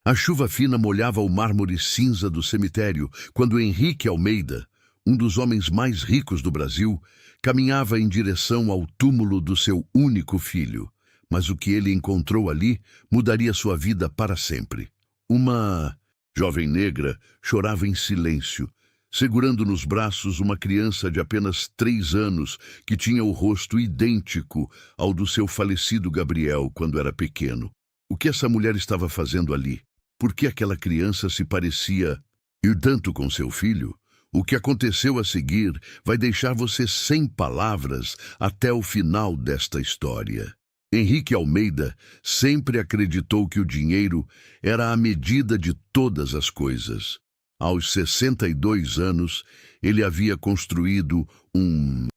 A chuva fina molhava o mármore cinza do cemitério quando Henrique Almeida, um dos homens mais ricos do Brasil, caminhava em direção ao túmulo do seu único filho. Mas o que ele encontrou ali mudaria sua vida para sempre. Uma jovem negra chorava em silêncio, segurando nos braços uma criança de apenas 3 anos que tinha o rosto idêntico ao do seu falecido Gabriel quando era pequeno. O que essa mulher estava fazendo ali? Por que aquela criança se parecia tanto com seu filho? O que aconteceu a seguir vai deixar você sem palavras até o final desta história. Henrique Almeida sempre acreditou que o dinheiro era a medida de todas as coisas. Aos 62 anos, ele havia construído um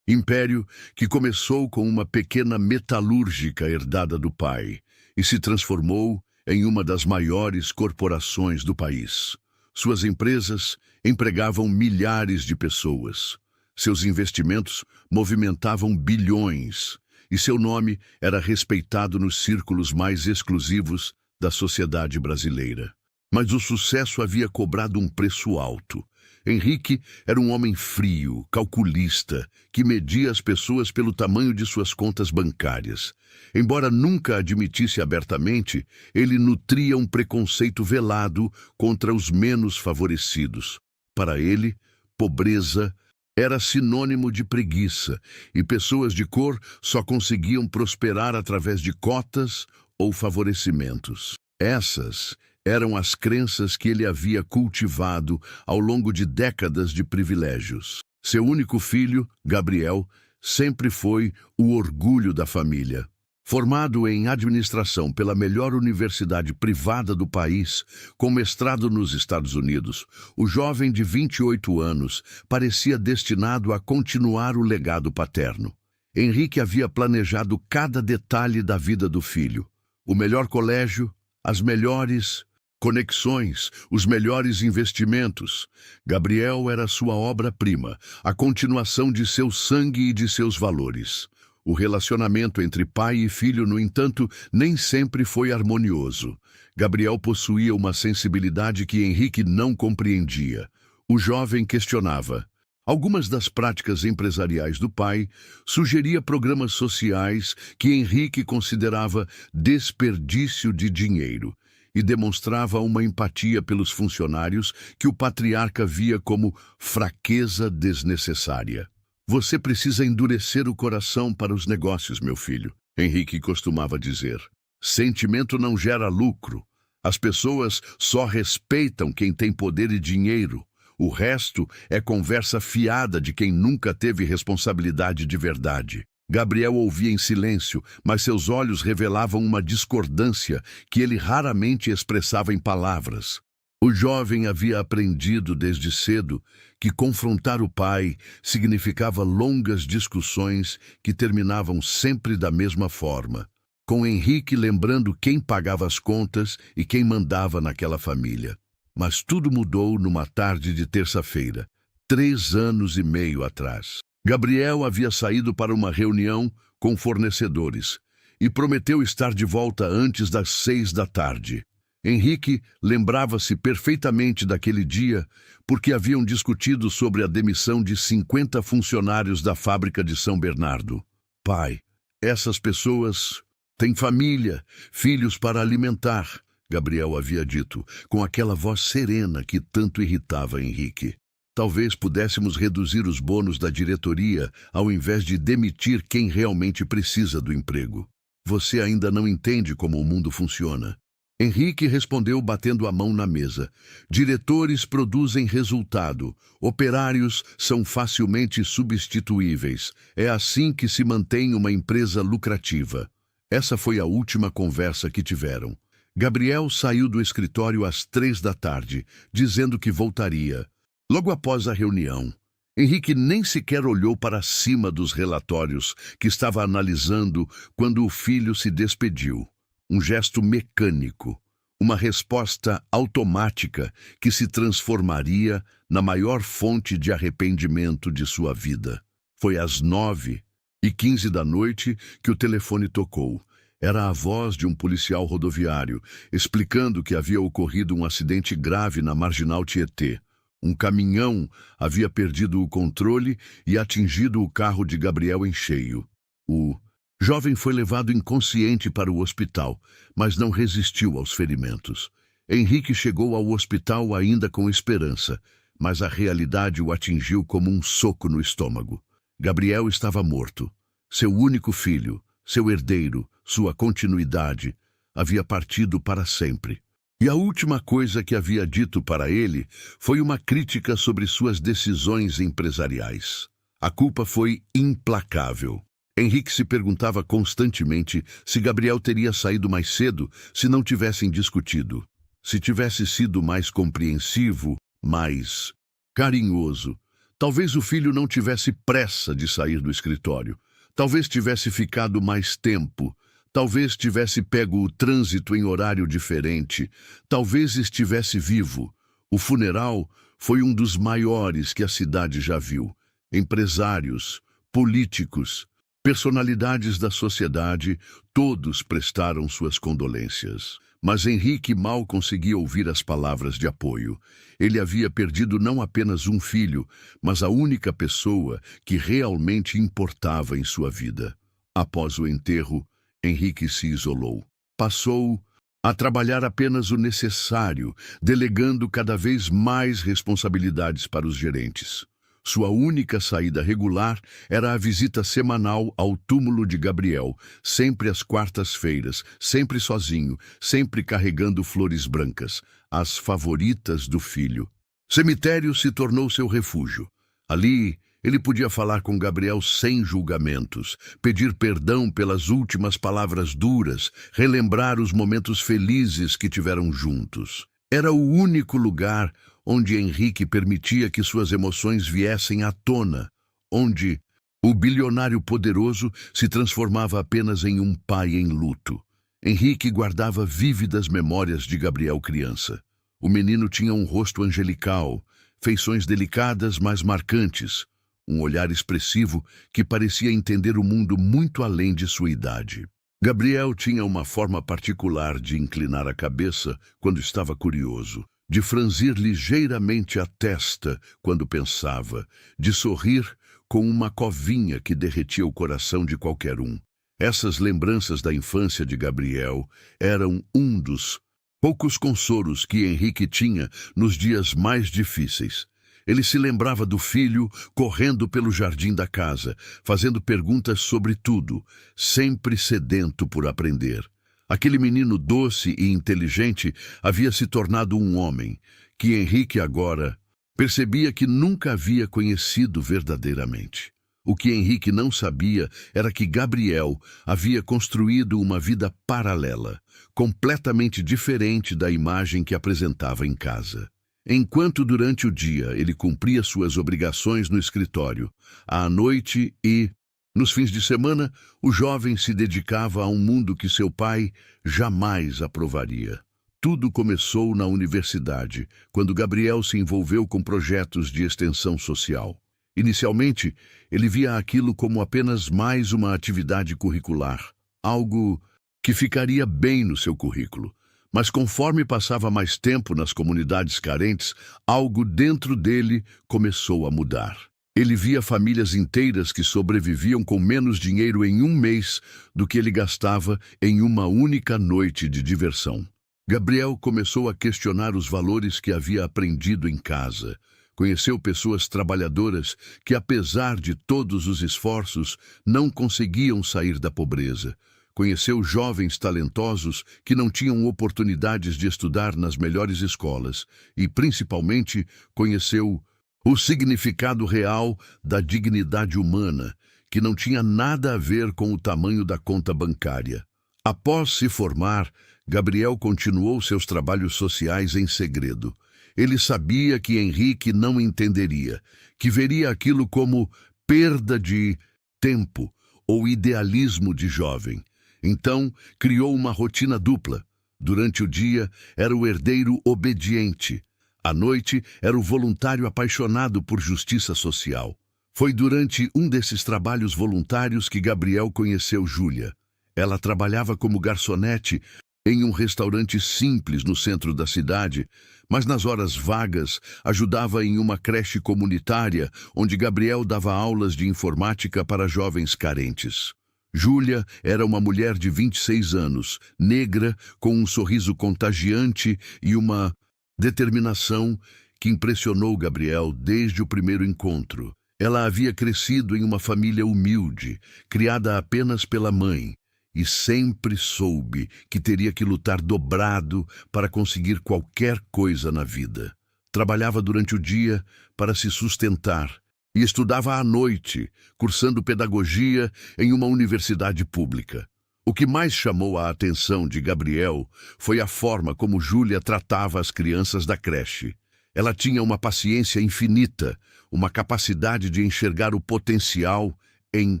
império que começou com uma pequena metalúrgica herdada do pai e se transformou em uma das maiores corporações do país. Suas empresas empregavam milhares de pessoas. Seus investimentos movimentavam bilhões e seu nome era respeitado nos círculos mais exclusivos da sociedade brasileira. Mas o sucesso havia cobrado um preço alto. Henrique era um homem frio, calculista, que media as pessoas pelo tamanho de suas contas bancárias. Embora nunca admitisse abertamente, ele nutria um preconceito velado contra os menos favorecidos. Para ele, pobreza era sinônimo de preguiça, e pessoas de cor só conseguiam prosperar através de cotas ou favorecimentos. Essas eram as crenças que ele havia cultivado ao longo de décadas de privilégios. Seu único filho, Gabriel, sempre foi o orgulho da família. Formado em administração pela melhor universidade privada do país, com mestrado nos Estados Unidos, o jovem de 28 anos parecia destinado a continuar o legado paterno. Henrique havia planejado cada detalhe da vida do filho: o melhor colégio, as melhores conexões, os melhores investimentos. Gabriel era sua obra-prima, a continuação de seu sangue e de seus valores. O relacionamento entre pai e filho, no entanto, nem sempre foi harmonioso. Gabriel possuía uma sensibilidade que Henrique não compreendia. O jovem questionava algumas das práticas empresariais do pai, sugeria programas sociais que Henrique considerava desperdício de dinheiro e demonstrava uma empatia pelos funcionários que o patriarca via como fraqueza desnecessária. Você precisa endurecer o coração para os negócios, meu filho, Henrique costumava dizer. Sentimento não gera lucro. As pessoas só respeitam quem tem poder e dinheiro. O resto é conversa fiada de quem nunca teve responsabilidade de verdade. Gabriel ouvia em silêncio, mas seus olhos revelavam uma discordância que ele raramente expressava em palavras. O jovem havia aprendido desde cedo que confrontar o pai significava longas discussões que terminavam sempre da mesma forma, com Henrique lembrando quem pagava as contas e quem mandava naquela família. Mas tudo mudou numa tarde de terça-feira, 3 anos e meio atrás. Gabriel havia saído para uma reunião com fornecedores e prometeu estar de volta antes das 6 da tarde. Henrique lembrava-se perfeitamente daquele dia porque haviam discutido sobre a demissão de 50 funcionários da fábrica de São Bernardo. Pai, essas pessoas têm família, filhos para alimentar, Gabriel havia dito, com aquela voz serena que tanto irritava Henrique. Talvez pudéssemos reduzir os bônus da diretoria ao invés de demitir quem realmente precisa do emprego. Você ainda não entende como o mundo funciona. Henrique respondeu batendo a mão na mesa. Diretores produzem resultado. Operários são facilmente substituíveis. É assim que se mantém uma empresa lucrativa. Essa foi a última conversa que tiveram. Gabriel saiu do escritório às 3 da tarde, dizendo que voltaria. Logo após a reunião, Henrique nem sequer olhou para cima dos relatórios que estava analisando quando o filho se despediu. Um gesto mecânico, uma resposta automática que se transformaria na maior fonte de arrependimento de sua vida. Foi às 9h15 da noite que o telefone tocou. Era a voz de um policial rodoviário, explicando que havia ocorrido um acidente grave na Marginal Tietê. Um caminhão havia perdido o controle e atingido o carro de Gabriel em cheio. O jovem foi levado inconsciente para o hospital, mas não resistiu aos ferimentos. Henrique chegou ao hospital ainda com esperança, mas a realidade o atingiu como um soco no estômago. Gabriel estava morto. Seu único filho, seu herdeiro, sua continuidade, havia partido para sempre. E a última coisa que havia dito para ele foi uma crítica sobre suas decisões empresariais. A culpa foi implacável. Henrique se perguntava constantemente se Gabriel teria saído mais cedo se não tivessem discutido. Se tivesse sido mais compreensivo, mais carinhoso. Talvez o filho não tivesse pressa de sair do escritório. Talvez tivesse ficado mais tempo. Talvez tivesse pego o trânsito em horário diferente. Talvez estivesse vivo. O funeral foi um dos maiores que a cidade já viu. Empresários, políticos, personalidades da sociedade, todos prestaram suas condolências. Mas Henrique mal conseguia ouvir as palavras de apoio. Ele havia perdido não apenas um filho, mas a única pessoa que realmente importava em sua vida. Após o enterro, Henrique se isolou. Passou a trabalhar apenas o necessário, delegando cada vez mais responsabilidades para os gerentes. Sua única saída regular era a visita semanal ao túmulo de Gabriel, sempre às quartas-feiras, sempre sozinho, sempre carregando flores brancas, as favoritas do filho. Cemitério se tornou seu refúgio. Ali, ele podia falar com Gabriel sem julgamentos, pedir perdão pelas últimas palavras duras, relembrar os momentos felizes que tiveram juntos. Era o único lugar onde Henrique permitia que suas emoções viessem à tona, onde o bilionário poderoso se transformava apenas em um pai em luto. Henrique guardava vívidas memórias de Gabriel criança. O menino tinha um rosto angelical, feições delicadas mas marcantes, um olhar expressivo que parecia entender o mundo muito além de sua idade. Gabriel tinha uma forma particular de inclinar a cabeça quando estava curioso, de franzir ligeiramente a testa quando pensava, de sorrir com uma covinha que derretia o coração de qualquer um. Essas lembranças da infância de Gabriel eram um dos poucos consolos que Henrique tinha nos dias mais difíceis. Ele se lembrava do filho correndo pelo jardim da casa, fazendo perguntas sobre tudo, sempre sedento por aprender. Aquele menino doce e inteligente havia se tornado um homem, que Henrique agora percebia que nunca havia conhecido verdadeiramente. O que Henrique não sabia era que Gabriel havia construído uma vida paralela, completamente diferente da imagem que apresentava em casa. Enquanto durante o dia ele cumpria suas obrigações no escritório, à noite e nos fins de semana, o jovem se dedicava a um mundo que seu pai jamais aprovaria. Tudo começou na universidade, quando Gabriel se envolveu com projetos de extensão social. Inicialmente, ele via aquilo como apenas mais uma atividade curricular, algo que ficaria bem no seu currículo. Mas conforme passava mais tempo nas comunidades carentes, algo dentro dele começou a mudar. Ele via famílias inteiras que sobreviviam com menos dinheiro em um mês do que ele gastava em uma única noite de diversão. Gabriel começou a questionar os valores que havia aprendido em casa. Conheceu pessoas trabalhadoras que, apesar de todos os esforços, não conseguiam sair da pobreza. Conheceu jovens talentosos que não tinham oportunidades de estudar nas melhores escolas e, principalmente, conheceu o significado real da dignidade humana, que não tinha nada a ver com o tamanho da conta bancária. Após se formar, Gabriel continuou seus trabalhos sociais em segredo. Ele sabia que Henrique não entenderia, que veria aquilo como perda de tempo ou idealismo de jovem. Então, criou uma rotina dupla. Durante o dia, era o herdeiro obediente. À noite, era o voluntário apaixonado por justiça social. Foi durante um desses trabalhos voluntários que Gabriel conheceu Júlia. Ela trabalhava como garçonete em um restaurante simples no centro da cidade, mas nas horas vagas ajudava em uma creche comunitária onde Gabriel dava aulas de informática para jovens carentes. Júlia era uma mulher de 26 anos, negra, com um sorriso contagiante e uma determinação que impressionou Gabriel desde o primeiro encontro. Ela havia crescido em uma família humilde, criada apenas pela mãe, e sempre soube que teria que lutar dobrado para conseguir qualquer coisa na vida. Trabalhava durante o dia para se sustentar e estudava à noite, cursando pedagogia em uma universidade pública. O que mais chamou a atenção de Gabriel foi a forma como Júlia tratava as crianças da creche. Ela tinha uma paciência infinita, uma capacidade de enxergar o potencial em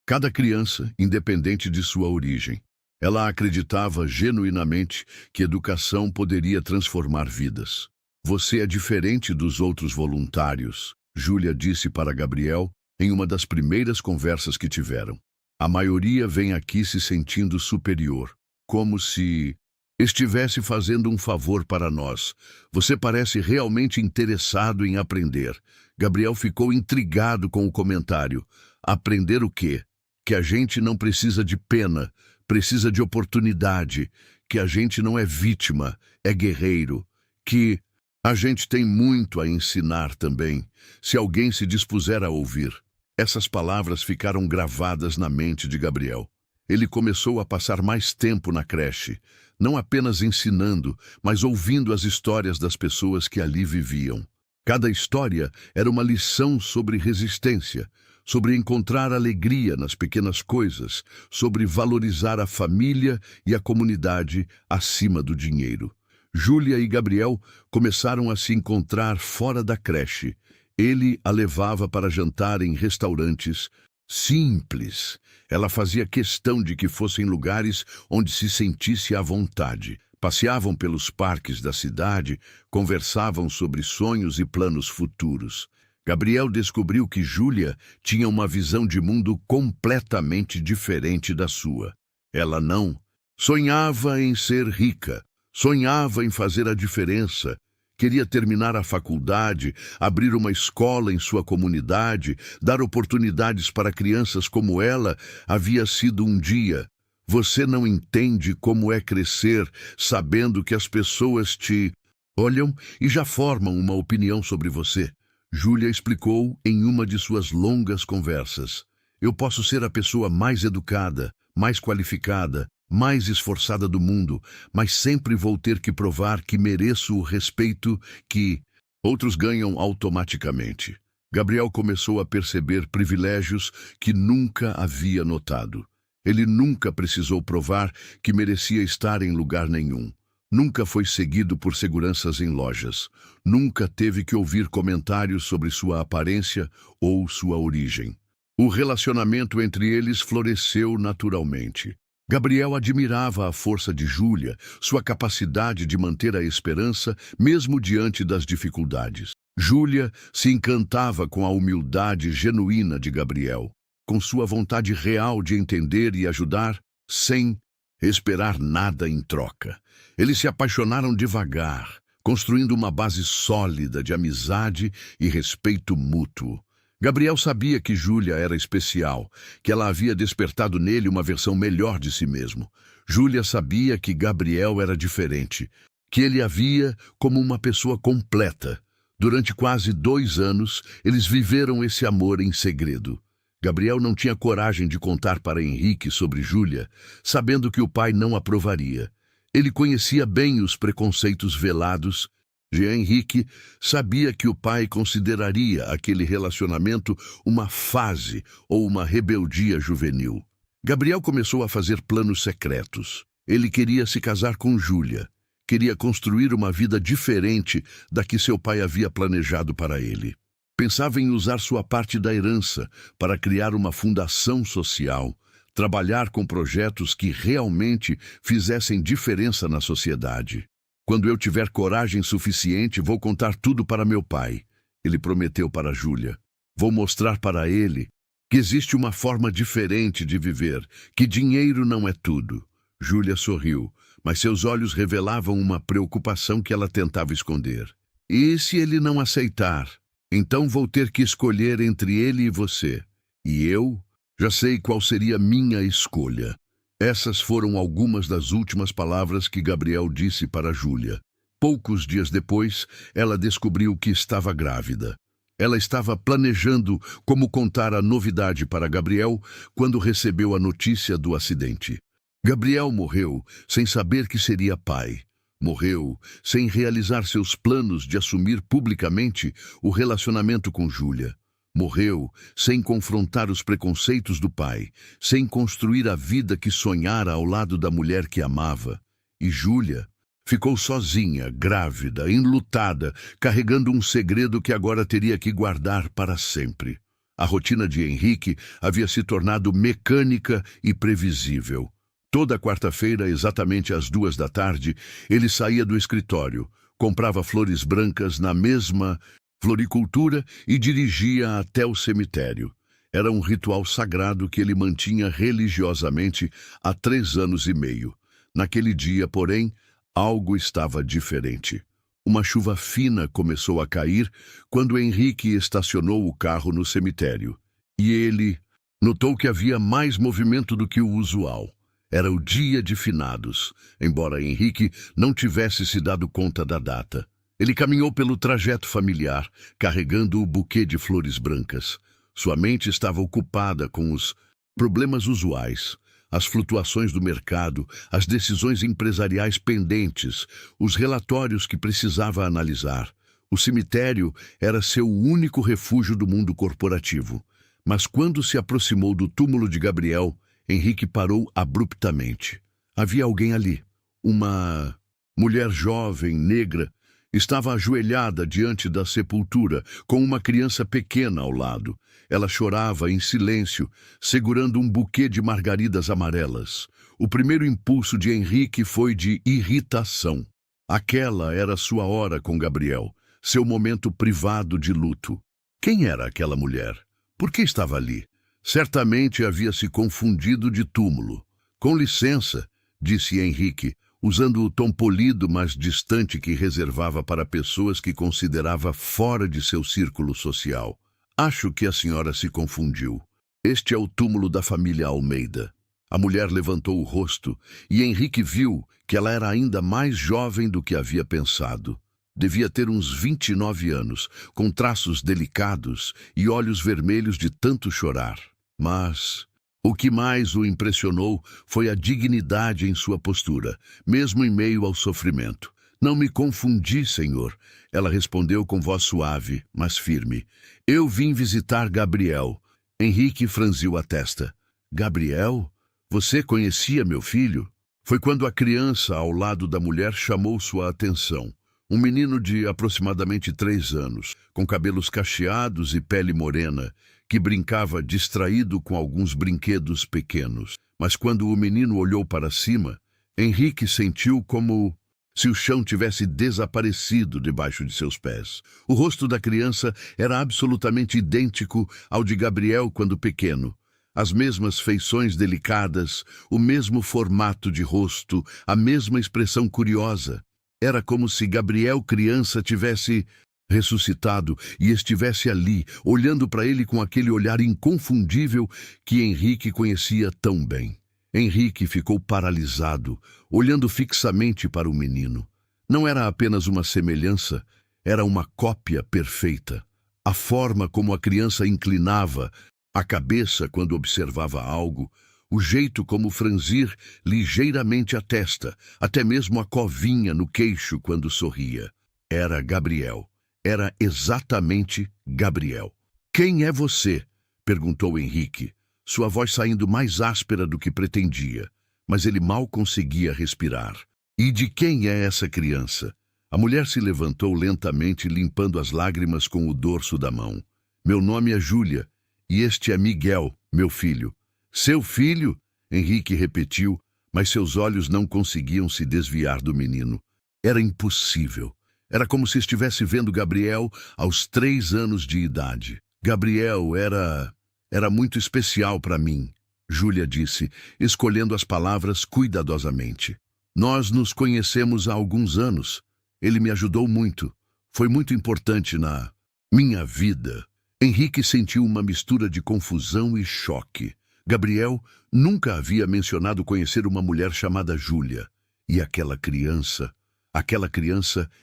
cada criança, independente de sua origem. Ela acreditava genuinamente que educação poderia transformar vidas. Você é diferente dos outros voluntários, Júlia disse para Gabriel em uma das primeiras conversas que tiveram. A maioria vem aqui se sentindo superior, como se estivesse fazendo um favor para nós. Você parece realmente interessado em aprender. Gabriel ficou intrigado com o comentário. Aprender o quê? Que a gente não precisa de pena, precisa de oportunidade, que a gente não é vítima, é guerreiro, que a gente tem muito a ensinar também, se alguém se dispuser a ouvir. Essas palavras ficaram gravadas na mente de Gabriel. Ele começou a passar mais tempo na creche, não apenas ensinando, mas ouvindo as histórias das pessoas que ali viviam. Cada história era uma lição sobre resistência, sobre encontrar alegria nas pequenas coisas, sobre valorizar a família e a comunidade acima do dinheiro. Júlia e Gabriel começaram a se encontrar fora da creche. Ele a levava para jantar em restaurantes simples. Ela fazia questão de que fossem lugares onde se sentisse à vontade. Passeavam pelos parques da cidade, conversavam sobre sonhos e planos futuros. Gabriel descobriu que Júlia tinha uma visão de mundo completamente diferente da sua. Ela não sonhava em ser rica, sonhava em fazer a diferença. Queria terminar a faculdade, abrir uma escola em sua comunidade, dar oportunidades para crianças como ela havia sido um dia. Você não entende como é crescer sabendo que as pessoas te olham e já formam uma opinião sobre você. Júlia explicou em uma de suas longas conversas. Eu posso ser a pessoa mais educada, mais qualificada, mais esforçada do mundo, mas sempre vou ter que provar que mereço o respeito que outros ganham automaticamente. Gabriel começou a perceber privilégios que nunca havia notado. Ele nunca precisou provar que merecia estar em lugar nenhum. Nunca foi seguido por seguranças em lojas. Nunca teve que ouvir comentários sobre sua aparência ou sua origem. O relacionamento entre eles floresceu naturalmente. Gabriel admirava a força de Júlia, sua capacidade de manter a esperança mesmo diante das dificuldades. Júlia se encantava com a humildade genuína de Gabriel, com sua vontade real de entender e ajudar, sem esperar nada em troca. Eles se apaixonaram devagar, construindo uma base sólida de amizade e respeito mútuo. Gabriel sabia que Júlia era especial, que ela havia despertado nele uma versão melhor de si mesmo. Júlia sabia que Gabriel era diferente, que ele a via como uma pessoa completa. Durante quase 2 anos, eles viveram esse amor em segredo. Gabriel não tinha coragem de contar para Henrique sobre Júlia, sabendo que o pai não aprovaria. Ele conhecia bem os preconceitos velados de Henrique, sabia que o pai consideraria aquele relacionamento uma fase ou uma rebeldia juvenil. Gabriel começou a fazer planos secretos. Ele queria se casar com Júlia, queria construir uma vida diferente da que seu pai havia planejado para ele. Pensava em usar sua parte da herança para criar uma fundação social, trabalhar com projetos que realmente fizessem diferença na sociedade. Quando eu tiver coragem suficiente, vou contar tudo para meu pai, ele prometeu para Júlia. Vou mostrar para ele que existe uma forma diferente de viver, que dinheiro não é tudo. Júlia sorriu, mas seus olhos revelavam uma preocupação que ela tentava esconder. E se ele não aceitar? Então vou ter que escolher entre ele e você. E eu já sei qual seria minha escolha. Essas foram algumas das últimas palavras que Gabriel disse para Júlia. Poucos dias depois, ela descobriu que estava grávida. Ela estava planejando como contar a novidade para Gabriel quando recebeu a notícia do acidente. Gabriel morreu sem saber que seria pai. Morreu sem realizar seus planos de assumir publicamente o relacionamento com Júlia. Morreu sem confrontar os preconceitos do pai, sem construir a vida que sonhara ao lado da mulher que amava. E Júlia ficou sozinha, grávida, enlutada, carregando um segredo que agora teria que guardar para sempre. A rotina de Henrique havia se tornado mecânica e previsível. Toda quarta-feira, exatamente às 2 da tarde, ele saía do escritório, comprava flores brancas na mesma floricultura e dirigia até o cemitério. Era um ritual sagrado que ele mantinha religiosamente há 3 anos e meio. Naquele dia, porém, algo estava diferente. Uma chuva fina começou a cair quando Henrique estacionou o carro no cemitério. E ele notou que havia mais movimento do que o usual. Era o dia de finados, embora Henrique não tivesse se dado conta da data. Ele caminhou pelo trajeto familiar, carregando o buquê de flores brancas. Sua mente estava ocupada com os problemas usuais, as flutuações do mercado, as decisões empresariais pendentes, os relatórios que precisava analisar. O cemitério era seu único refúgio do mundo corporativo. Mas quando se aproximou do túmulo de Gabriel, Henrique parou abruptamente. Havia alguém ali. Uma mulher jovem, negra, estava ajoelhada diante da sepultura, com uma criança pequena ao lado. Ela chorava em silêncio, segurando um buquê de margaridas amarelas. O primeiro impulso de Henrique foi de irritação. Aquela era sua hora com Gabriel, seu momento privado de luto. Quem era aquela mulher? Por que estava ali? Certamente havia se confundido de túmulo. Com licença, disse Henrique, usando o tom polido mas distante que reservava para pessoas que considerava fora de seu círculo social. Acho que a senhora se confundiu. Este é o túmulo da família Almeida. A mulher levantou o rosto e Henrique viu que ela era ainda mais jovem do que havia pensado. Devia ter uns 29 anos, com traços delicados e olhos vermelhos de tanto chorar. Mas o que mais o impressionou foi a dignidade em sua postura, mesmo em meio ao sofrimento. Não me confundi, senhor, ela respondeu com voz suave, mas firme. Eu vim visitar Gabriel. Henrique franziu a testa. Gabriel? Você conhecia meu filho? Foi quando a criança ao lado da mulher chamou sua atenção. Um menino de aproximadamente 3 anos, com cabelos cacheados e pele morena, que brincava distraído com alguns brinquedos pequenos. Mas quando o menino olhou para cima, Henrique sentiu como se o chão tivesse desaparecido debaixo de seus pés. O rosto da criança era absolutamente idêntico ao de Gabriel quando pequeno. As mesmas feições delicadas, o mesmo formato de rosto, a mesma expressão curiosa. Era como se Gabriel, criança, tivesse ressuscitado e estivesse ali, olhando para ele com aquele olhar inconfundível que Henrique conhecia tão bem. Henrique ficou paralisado, olhando fixamente para o menino. Não era apenas uma semelhança, era uma cópia perfeita. A forma como a criança inclinava a cabeça quando observava algo, o jeito como franzir ligeiramente a testa, até mesmo a covinha no queixo quando sorria. Era Gabriel. Era exatamente Gabriel. Quem é você? Perguntou Henrique, sua voz saindo mais áspera do que pretendia, mas ele mal conseguia respirar. E de quem é essa criança? A mulher se levantou lentamente, limpando as lágrimas com o dorso da mão. Meu nome é Júlia, e este é Miguel, meu filho. Seu filho? Henrique repetiu, mas seus olhos não conseguiam se desviar do menino. Era impossível. Era como se estivesse vendo Gabriel aos 3 anos de idade. Gabriel era Era muito especial para mim, Júlia disse, escolhendo as palavras cuidadosamente. Nós nos conhecemos há alguns anos. Ele me ajudou muito. Foi muito importante na minha vida. Henrique sentiu uma mistura de confusão e choque. Gabriel nunca havia mencionado conhecer uma mulher chamada Júlia. E aquela criança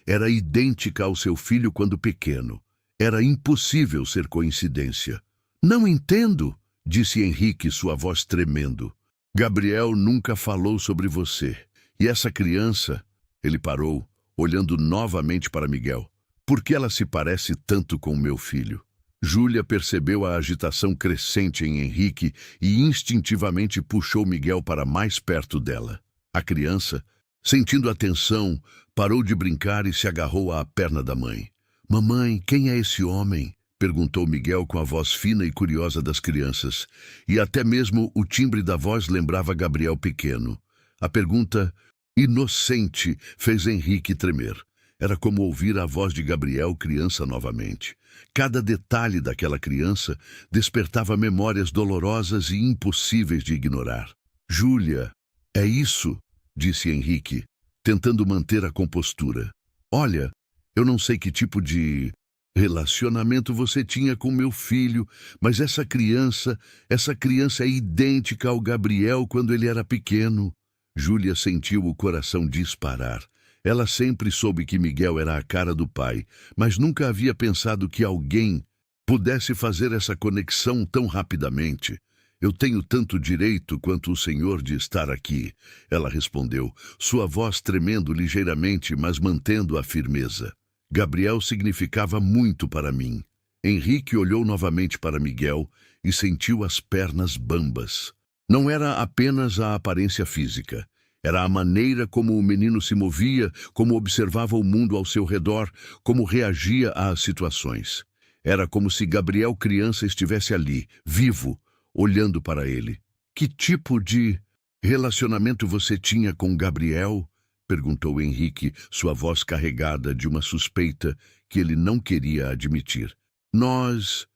era idêntica ao seu filho quando pequeno. Era impossível ser coincidência. Não entendo, disse Henrique, sua voz tremendo. Gabriel nunca falou sobre você. E essa criança... Ele parou, olhando novamente para Miguel. Por que ela se parece tanto com meu filho? Júlia percebeu a agitação crescente em Henrique e instintivamente puxou Miguel para mais perto dela. A criança, sentindo a tensão, parou de brincar e se agarrou à perna da mãe. Mamãe, quem é esse homem? Perguntou Miguel com a voz fina e curiosa das crianças. E até mesmo o timbre da voz lembrava Gabriel pequeno. A pergunta inocente fez Henrique tremer. Era como ouvir a voz de Gabriel criança novamente. Cada detalhe daquela criança despertava memórias dolorosas e impossíveis de ignorar. Júlia, é isso, disse Henrique, tentando manter a compostura. Olha, eu não sei que tipo de relacionamento você tinha com meu filho, mas essa criança é idêntica ao Gabriel quando ele era pequeno. Júlia sentiu o coração disparar. Ela sempre soube que Miguel era a cara do pai, mas nunca havia pensado que alguém pudesse fazer essa conexão tão rapidamente. Eu tenho tanto direito quanto o senhor de estar aqui, ela respondeu, sua voz tremendo ligeiramente, mas mantendo a firmeza. Gabriel significava muito para mim. Henrique olhou novamente para Miguel e sentiu as pernas bambas. Não era apenas a aparência física. Era a maneira como o menino se movia, como observava o mundo ao seu redor, como reagia às situações. Era como se Gabriel criança estivesse ali, vivo, olhando para ele. Que tipo de relacionamento você tinha com Gabriel? Perguntou Henrique, sua voz carregada de uma suspeita que ele não queria admitir. Nós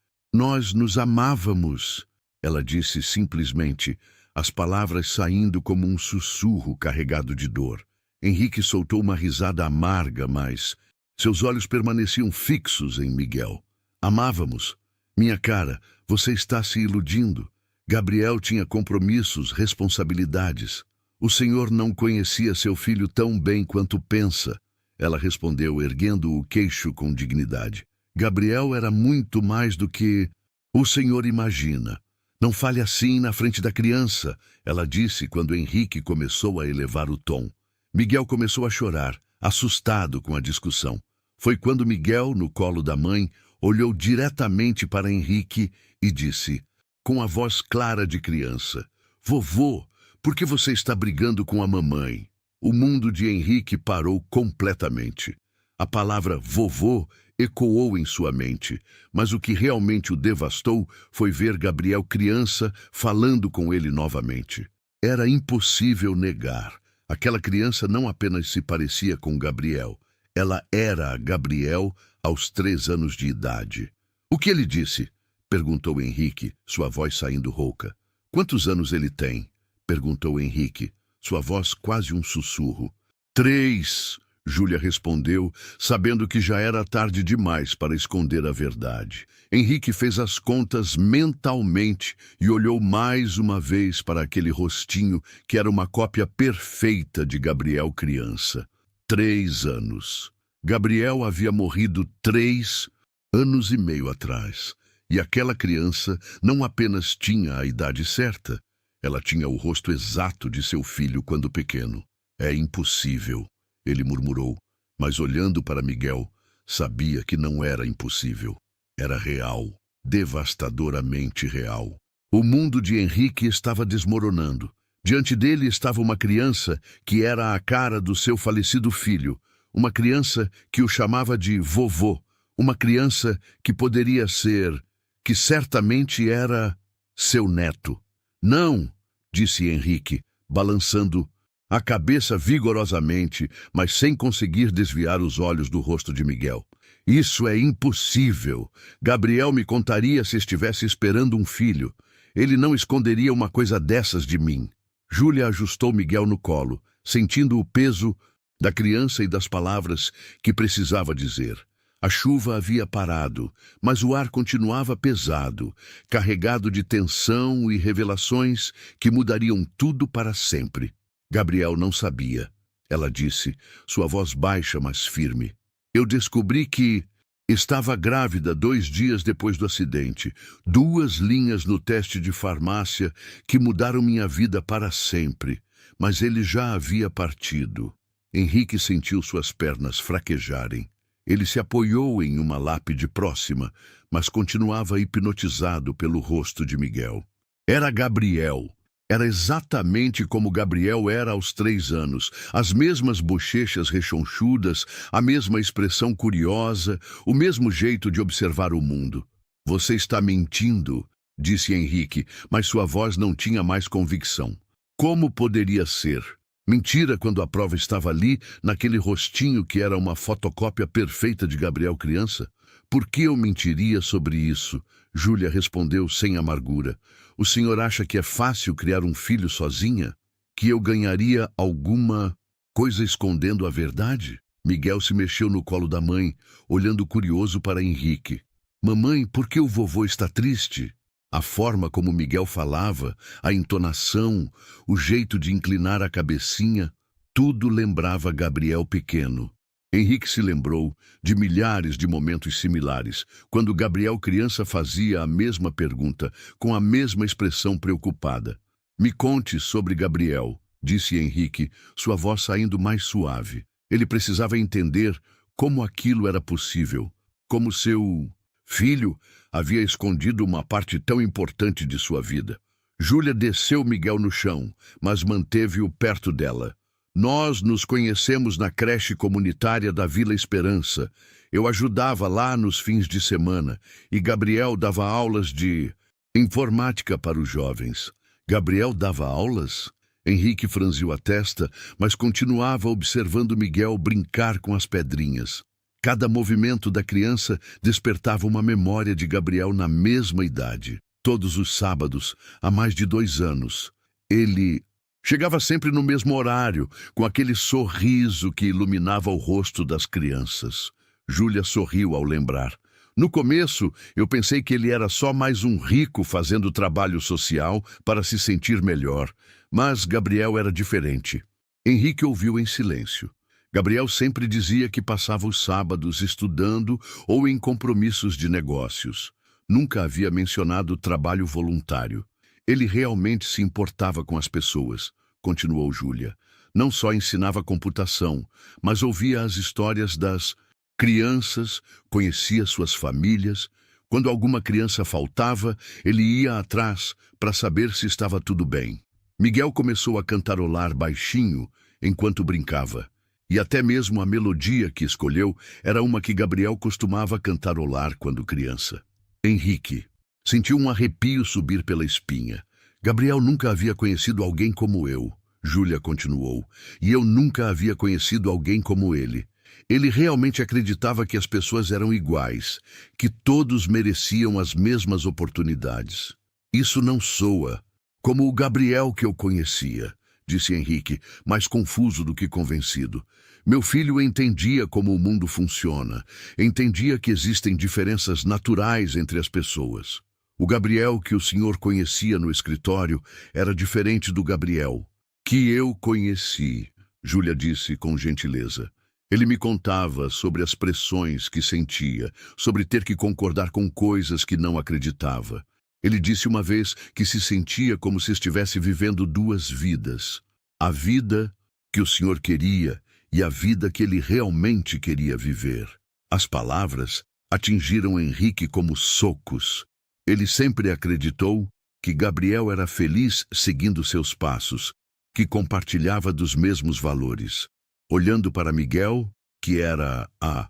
nos amávamos, ela disse simplesmente, as palavras saindo como um sussurro carregado de dor. Henrique soltou uma risada amarga, mas seus olhos permaneciam fixos em Miguel. Amávamos. Minha cara, você está se iludindo. Gabriel tinha compromissos, responsabilidades. O senhor não conhecia seu filho tão bem quanto pensa, ela respondeu, erguendo o queixo com dignidade. Gabriel era muito mais do que o senhor imagina. Não fale assim na frente da criança, ela disse quando Henrique começou a elevar o tom. Miguel começou a chorar, assustado com a discussão. Foi quando Miguel, no colo da mãe, olhou diretamente para Henrique e disse, com a voz clara de criança, Vovô, por que você está brigando com a mamãe? O mundo de Henrique parou completamente. A palavra vovô ecoou em sua mente, mas o que realmente o devastou foi ver Gabriel criança falando com ele novamente. Era impossível negar. Aquela criança não apenas se parecia com Gabriel, ela era Gabriel aos 3 anos de idade. O que ele disse? Perguntou Henrique, sua voz saindo rouca. Quantos anos ele tem? Perguntou Henrique, sua voz quase um sussurro. 3, Júlia respondeu, sabendo que já era tarde demais para esconder a verdade. Henrique fez as contas mentalmente e olhou mais uma vez para aquele rostinho que era uma cópia perfeita de Gabriel criança. 3 anos. Gabriel havia morrido 3 anos e meio atrás. E aquela criança não apenas tinha a idade certa, ela tinha o rosto exato de seu filho quando pequeno. É impossível, ele murmurou, mas olhando para Miguel, sabia que não era impossível. Era real, devastadoramente real. O mundo de Henrique estava desmoronando. Diante dele estava uma criança que era a cara do seu falecido filho, uma criança que o chamava de vovô, uma criança que poderia ser, que certamente era seu neto. Não, disse Henrique, balançando a cabeça vigorosamente, mas sem conseguir desviar os olhos do rosto de Miguel. Isso é impossível. Gabriel me contaria se estivesse esperando um filho. Ele não esconderia uma coisa dessas de mim. Júlia ajustou Miguel no colo, sentindo o peso da criança e das palavras que precisava dizer. A chuva havia parado, mas o ar continuava pesado, carregado de tensão e revelações que mudariam tudo para sempre. Gabriel não sabia. Ela disse, sua voz baixa, mas firme. Eu descobri que estava grávida 2 dias depois do acidente. 2 linhas no teste de farmácia que mudaram minha vida para sempre. Mas ele já havia partido. Henrique sentiu suas pernas fraquejarem. Ele se apoiou em uma lápide próxima, mas continuava hipnotizado pelo rosto de Miguel. Era Gabriel. Era exatamente como Gabriel era aos 3 anos. As mesmas bochechas rechonchudas, a mesma expressão curiosa, o mesmo jeito de observar o mundo. Você está mentindo, disse Henrique, mas sua voz não tinha mais convicção. Como poderia ser? Mentira quando a prova estava ali, naquele rostinho que era uma fotocópia perfeita de Gabriel criança? Por que eu mentiria sobre isso? Júlia respondeu sem amargura. O senhor acha que é fácil criar um filho sozinha? Que eu ganharia alguma coisa escondendo a verdade? Miguel se mexeu no colo da mãe, olhando curioso para Henrique. Mamãe, por que o vovô está triste? A forma como Miguel falava, a entonação, o jeito de inclinar a cabecinha, tudo lembrava Gabriel pequeno. Henrique se lembrou de milhares de momentos similares, quando Gabriel criança fazia a mesma pergunta, com a mesma expressão preocupada. Me conte sobre Gabriel, disse Henrique, sua voz saindo mais suave. Ele precisava entender como aquilo era possível, como seu filho havia escondido uma parte tão importante de sua vida. Júlia desceu Miguel no chão, mas manteve-o perto dela. Nós nos conhecemos na creche comunitária da Vila Esperança. Eu ajudava lá nos fins de semana e Gabriel dava aulas de informática para os jovens. Gabriel dava aulas? Henrique franziu a testa, mas continuava observando Miguel brincar com as pedrinhas. Cada movimento da criança despertava uma memória de Gabriel na mesma idade. Todos os sábados, há mais de 2 anos, ele chegava sempre no mesmo horário, com aquele sorriso que iluminava o rosto das crianças. Júlia sorriu ao lembrar. No começo, eu pensei que ele era só mais um rico fazendo trabalho social para se sentir melhor. Mas Gabriel era diferente. Henrique ouviu em silêncio. Gabriel sempre dizia que passava os sábados estudando ou em compromissos de negócios. Nunca havia mencionado trabalho voluntário. Ele realmente se importava com as pessoas, continuou Júlia. Não só ensinava computação, mas ouvia as histórias das crianças, conhecia suas famílias. Quando alguma criança faltava, ele ia atrás para saber se estava tudo bem. Miguel começou a cantarolar baixinho enquanto brincava. E até mesmo a melodia que escolheu era uma que Gabriel costumava cantarolar quando criança. Henrique sentiu um arrepio subir pela espinha. Gabriel nunca havia conhecido alguém como eu, Júlia continuou, e eu nunca havia conhecido alguém como ele. Ele realmente acreditava que as pessoas eram iguais, que todos mereciam as mesmas oportunidades. Isso não soa como o Gabriel que eu conhecia, disse Henrique, mais confuso do que convencido. Meu filho entendia como o mundo funciona, entendia que existem diferenças naturais entre as pessoas. O Gabriel que o senhor conhecia no escritório era diferente do Gabriel que eu conheci, Júlia disse com gentileza. Ele me contava sobre as pressões que sentia, sobre ter que concordar com coisas que não acreditava. Ele disse uma vez que se sentia como se estivesse vivendo 2 vidas. A vida que o senhor queria e a vida que ele realmente queria viver. As palavras atingiram Henrique como socos. Ele sempre acreditou que Gabriel era feliz seguindo seus passos, que compartilhava dos mesmos valores. Olhando para Miguel, que era a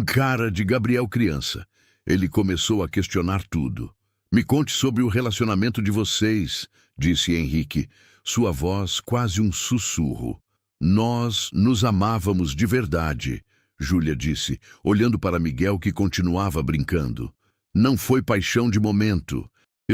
cara de Gabriel criança, ele começou a questionar tudo. Me conte sobre o relacionamento de vocês, disse Henrique, sua voz quase um sussurro. Nós nos amávamos de verdade, Júlia disse, olhando para Miguel, que continuava brincando. Não foi paixão de momento.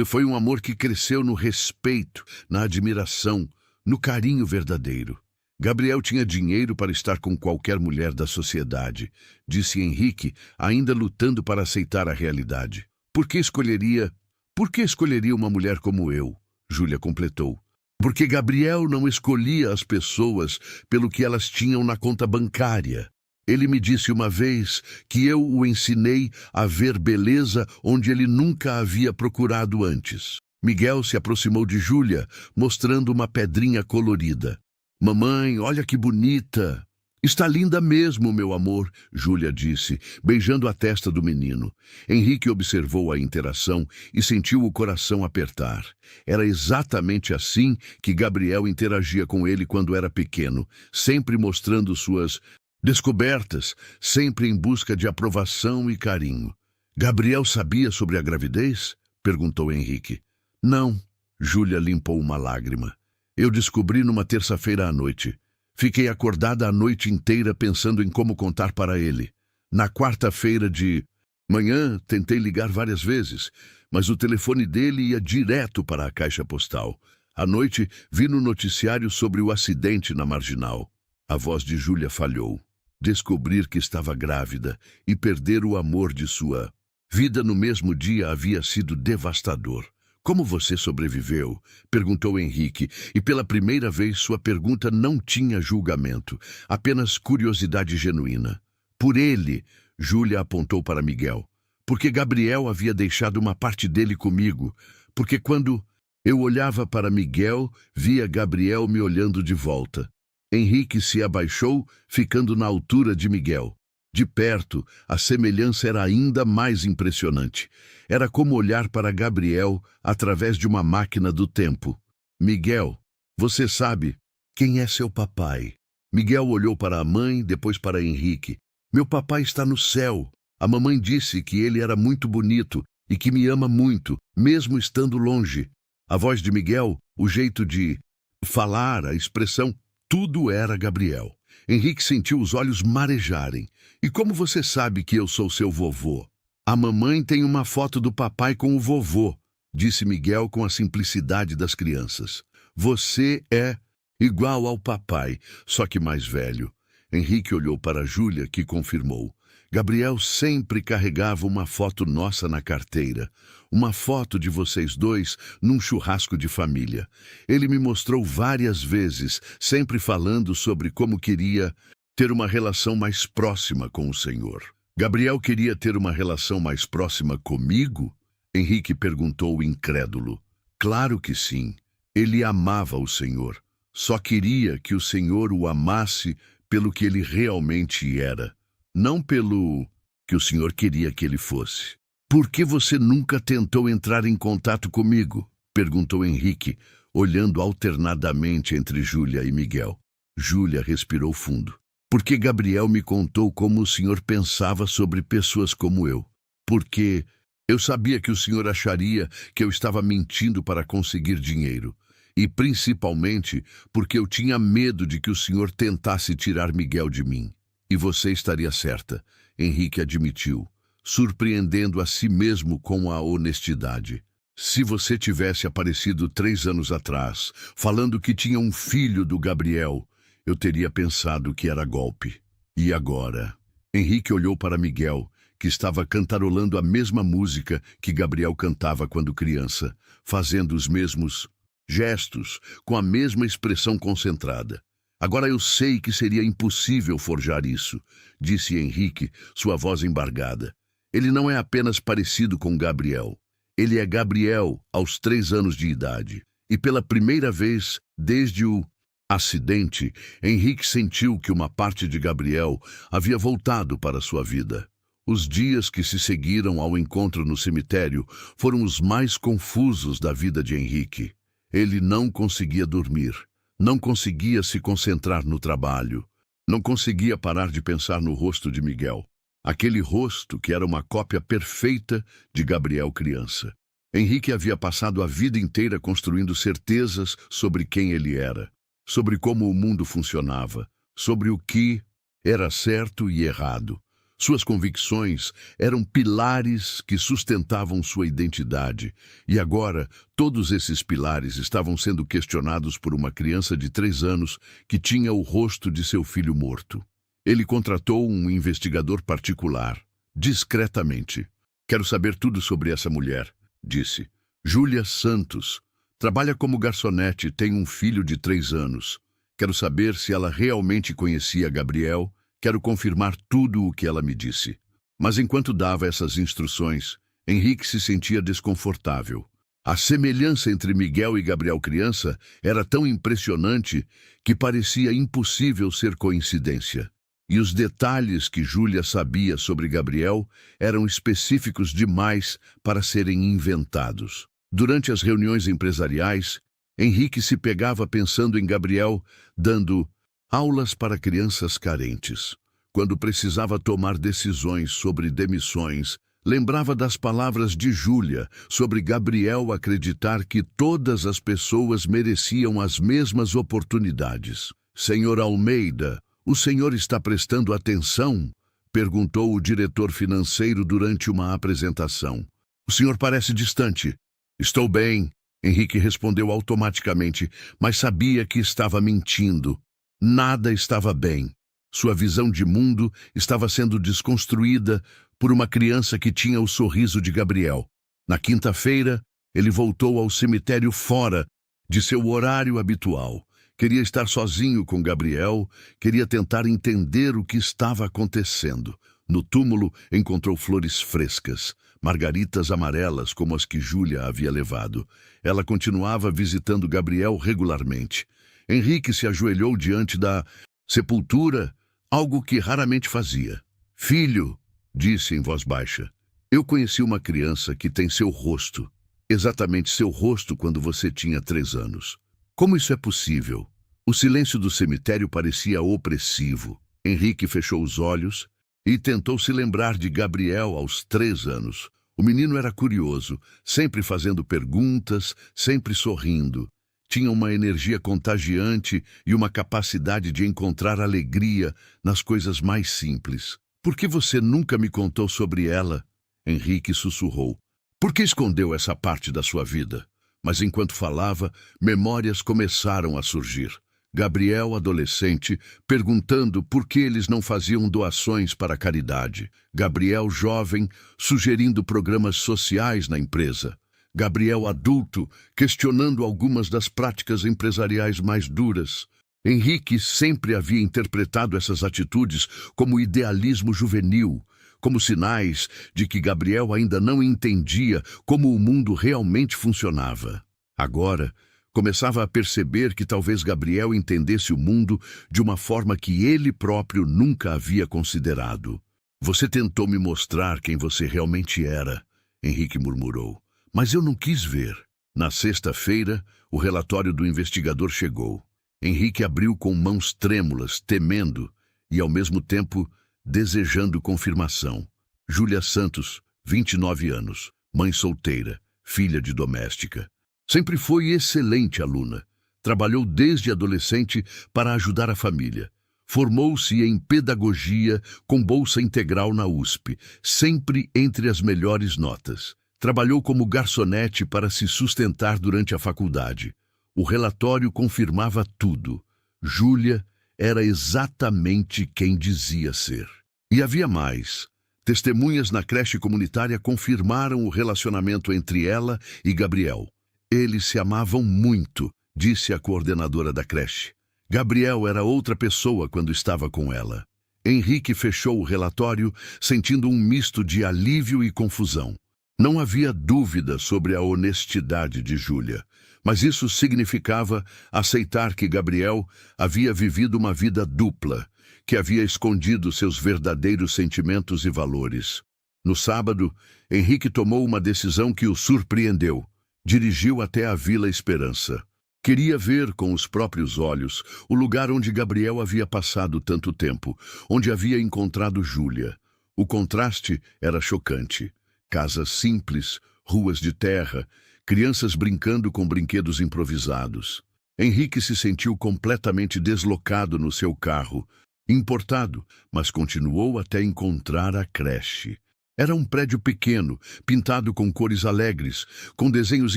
Foi um amor que cresceu no respeito, na admiração, no carinho verdadeiro. Gabriel tinha dinheiro para estar com qualquer mulher da sociedade, disse Henrique, ainda lutando para aceitar a realidade. Por que escolheria uma mulher como eu? Júlia completou. Porque Gabriel não escolhia as pessoas pelo que elas tinham na conta bancária. Ele me disse uma vez que eu o ensinei a ver beleza onde ele nunca havia procurado antes. Miguel se aproximou de Júlia, mostrando uma pedrinha colorida. Mamãe, olha que bonita! Está linda mesmo, meu amor, Júlia disse, beijando a testa do menino. Henrique observou a interação e sentiu o coração apertar. Era exatamente assim que Gabriel interagia com ele quando era pequeno, sempre mostrando suas descobertas, sempre em busca de aprovação e carinho. Gabriel sabia sobre a gravidez? Perguntou Henrique. Não, Júlia limpou uma lágrima. Eu descobri numa terça-feira à noite. Fiquei acordada a noite inteira pensando em como contar para ele. Na quarta-feira de manhã, tentei ligar várias vezes, mas o telefone dele ia direto para a caixa postal. À noite, vi no noticiário sobre o acidente na Marginal. A voz de Júlia falhou. Descobrir que estava grávida e perder o amor de sua vida no mesmo dia havia sido devastador. Como você sobreviveu? Perguntou Henrique, e pela primeira vez sua pergunta não tinha julgamento, apenas curiosidade genuína. Por ele, Júlia apontou para Miguel. Porque Gabriel havia deixado uma parte dele comigo. Porque quando eu olhava para Miguel, via Gabriel me olhando de volta. Henrique se abaixou, ficando na altura de Miguel. De perto, a semelhança era ainda mais impressionante. Era como olhar para Gabriel através de uma máquina do tempo. Miguel, você sabe quem é seu papai? Miguel olhou para a mãe, depois para Henrique. Meu papai está no céu. A mamãe disse que ele era muito bonito e que me ama muito, mesmo estando longe. A voz de Miguel, o jeito de falar, a expressão, tudo era Gabriel. Henrique sentiu os olhos marejarem. E como você sabe que eu sou seu vovô? A mamãe tem uma foto do papai com o vovô, disse Miguel com a simplicidade das crianças. Você é igual ao papai, só que mais velho. Henrique olhou para Júlia, que confirmou. Gabriel sempre carregava uma foto nossa na carteira. Uma foto de vocês dois num churrasco de família. Ele me mostrou várias vezes, sempre falando sobre como queria ter uma relação mais próxima com o Senhor. Gabriel queria ter uma relação mais próxima comigo? Henrique perguntou incrédulo. Claro que sim. Ele amava o Senhor. Só queria que o Senhor o amasse pelo que ele realmente era. Não pelo que o Senhor queria que ele fosse. Por que você nunca tentou entrar em contato comigo? Perguntou Henrique, olhando alternadamente entre Júlia e Miguel. Júlia respirou fundo. Porque Gabriel me contou como o Senhor pensava sobre pessoas como eu. Porque eu sabia que o Senhor acharia que eu estava mentindo para conseguir dinheiro. E principalmente porque eu tinha medo de que o Senhor tentasse tirar Miguel de mim. E você estaria certa, Henrique admitiu, surpreendendo a si mesmo com a honestidade. Se você tivesse aparecido 3 anos atrás, falando que tinha um filho do Gabriel, eu teria pensado que era golpe. E agora? Henrique olhou para Miguel, que estava cantarolando a mesma música que Gabriel cantava quando criança, fazendo os mesmos gestos, com a mesma expressão concentrada. Agora eu sei que seria impossível forjar isso, disse Henrique, sua voz embargada. Ele não é apenas parecido com Gabriel. Ele é Gabriel aos 3 anos de idade. E pela primeira vez, desde o acidente, Henrique sentiu que uma parte de Gabriel havia voltado para sua vida. Os dias que se seguiram ao encontro no cemitério foram os mais confusos da vida de Henrique. Ele não conseguia dormir. Não conseguia se concentrar no trabalho. Não conseguia parar de pensar no rosto de Miguel. Aquele rosto que era uma cópia perfeita de Gabriel criança. Henrique havia passado a vida inteira construindo certezas sobre quem ele era, sobre como o mundo funcionava, sobre o que Era certo e errado. Suas convicções eram pilares que sustentavam sua identidade, e agora todos esses pilares estavam sendo questionados por uma criança de 3 anos que tinha o rosto de seu filho morto. Ele contratou um investigador particular, discretamente. "Quero saber tudo sobre essa mulher", disse. "Júlia Santos. Trabalha como garçonete e tem um filho de 3 anos. Quero saber se ela realmente conhecia Gabriel. Quero confirmar tudo o que ela me disse." Mas enquanto dava essas instruções, Henrique se sentia desconfortável. A semelhança entre Miguel e Gabriel criança era tão impressionante que parecia impossível ser coincidência. E os detalhes que Júlia sabia sobre Gabriel eram específicos demais para serem inventados. Durante as reuniões empresariais, Henrique se pegava pensando em Gabriel dando aulas para crianças carentes. Quando precisava tomar decisões sobre demissões, lembrava das palavras de Júlia sobre Gabriel acreditar que todas as pessoas mereciam as mesmas oportunidades. "Senhor Almeida, o senhor está prestando atenção?" perguntou o diretor financeiro durante uma apresentação. "O senhor parece distante." "Estou bem", Henrique respondeu automaticamente, mas sabia que estava mentindo. Nada estava bem. Sua visão de mundo estava sendo desconstruída por uma criança que tinha o sorriso de Gabriel. Na quinta-feira, ele voltou ao cemitério fora de seu horário habitual. Queria estar sozinho com Gabriel, queria tentar entender o que estava acontecendo. No túmulo, encontrou flores frescas, margaritas amarelas como as que Júlia havia levado. Ela continuava visitando Gabriel regularmente. Henrique se ajoelhou diante da sepultura, algo que raramente fazia. "Filho", disse em voz baixa, "eu conheci uma criança que tem seu rosto, exatamente seu rosto quando você tinha 3 anos. Como isso é possível?" O silêncio do cemitério parecia opressivo. Henrique fechou os olhos e tentou se lembrar de Gabriel aos 3 anos. O menino era curioso, sempre fazendo perguntas, sempre sorrindo. Tinha uma energia contagiante e uma capacidade de encontrar alegria nas coisas mais simples. "Por que você nunca me contou sobre ela?" Henrique sussurrou. "Por que escondeu essa parte da sua vida?" Mas enquanto falava, memórias começaram a surgir. Gabriel, adolescente, perguntando por que eles não faziam doações para a caridade. Gabriel, jovem, sugerindo programas sociais na empresa. Gabriel, adulto, questionando algumas das práticas empresariais mais duras. Henrique sempre havia interpretado essas atitudes como idealismo juvenil, como sinais de que Gabriel ainda não entendia como o mundo realmente funcionava. Agora, começava a perceber que talvez Gabriel entendesse o mundo de uma forma que ele próprio nunca havia considerado. "Você tentou me mostrar quem você realmente era", Henrique murmurou. "Mas eu não quis ver." Na sexta-feira, o relatório do investigador chegou. Henrique abriu com mãos trêmulas, temendo e, ao mesmo tempo, desejando confirmação. Júlia Santos, 29 anos, mãe solteira, filha de doméstica. Sempre foi excelente aluna. Trabalhou desde adolescente para ajudar a família. Formou-se em pedagogia com bolsa integral na USP, sempre entre as melhores notas. Trabalhou como garçonete para se sustentar durante a faculdade. O relatório confirmava tudo. Júlia era exatamente quem dizia ser. E havia mais. Testemunhas na creche comunitária confirmaram o relacionamento entre ela e Gabriel. "Eles se amavam muito", disse a coordenadora da creche. Gabriel era outra pessoa quando estava com ela. Henrique fechou o relatório, sentindo um misto de alívio e confusão. Não havia dúvida sobre a honestidade de Júlia, mas isso significava aceitar que Gabriel havia vivido uma vida dupla, que havia escondido seus verdadeiros sentimentos e valores. No sábado, Henrique tomou uma decisão que o surpreendeu. Dirigiu até a Vila Esperança. Queria ver com os próprios olhos o lugar onde Gabriel havia passado tanto tempo, onde havia encontrado Júlia. O contraste era chocante. Casas simples, ruas de terra, crianças brincando com brinquedos improvisados. Henrique se sentiu completamente deslocado no seu carro, Importado, mas continuou até encontrar a creche. Era um prédio pequeno, pintado com cores alegres, com desenhos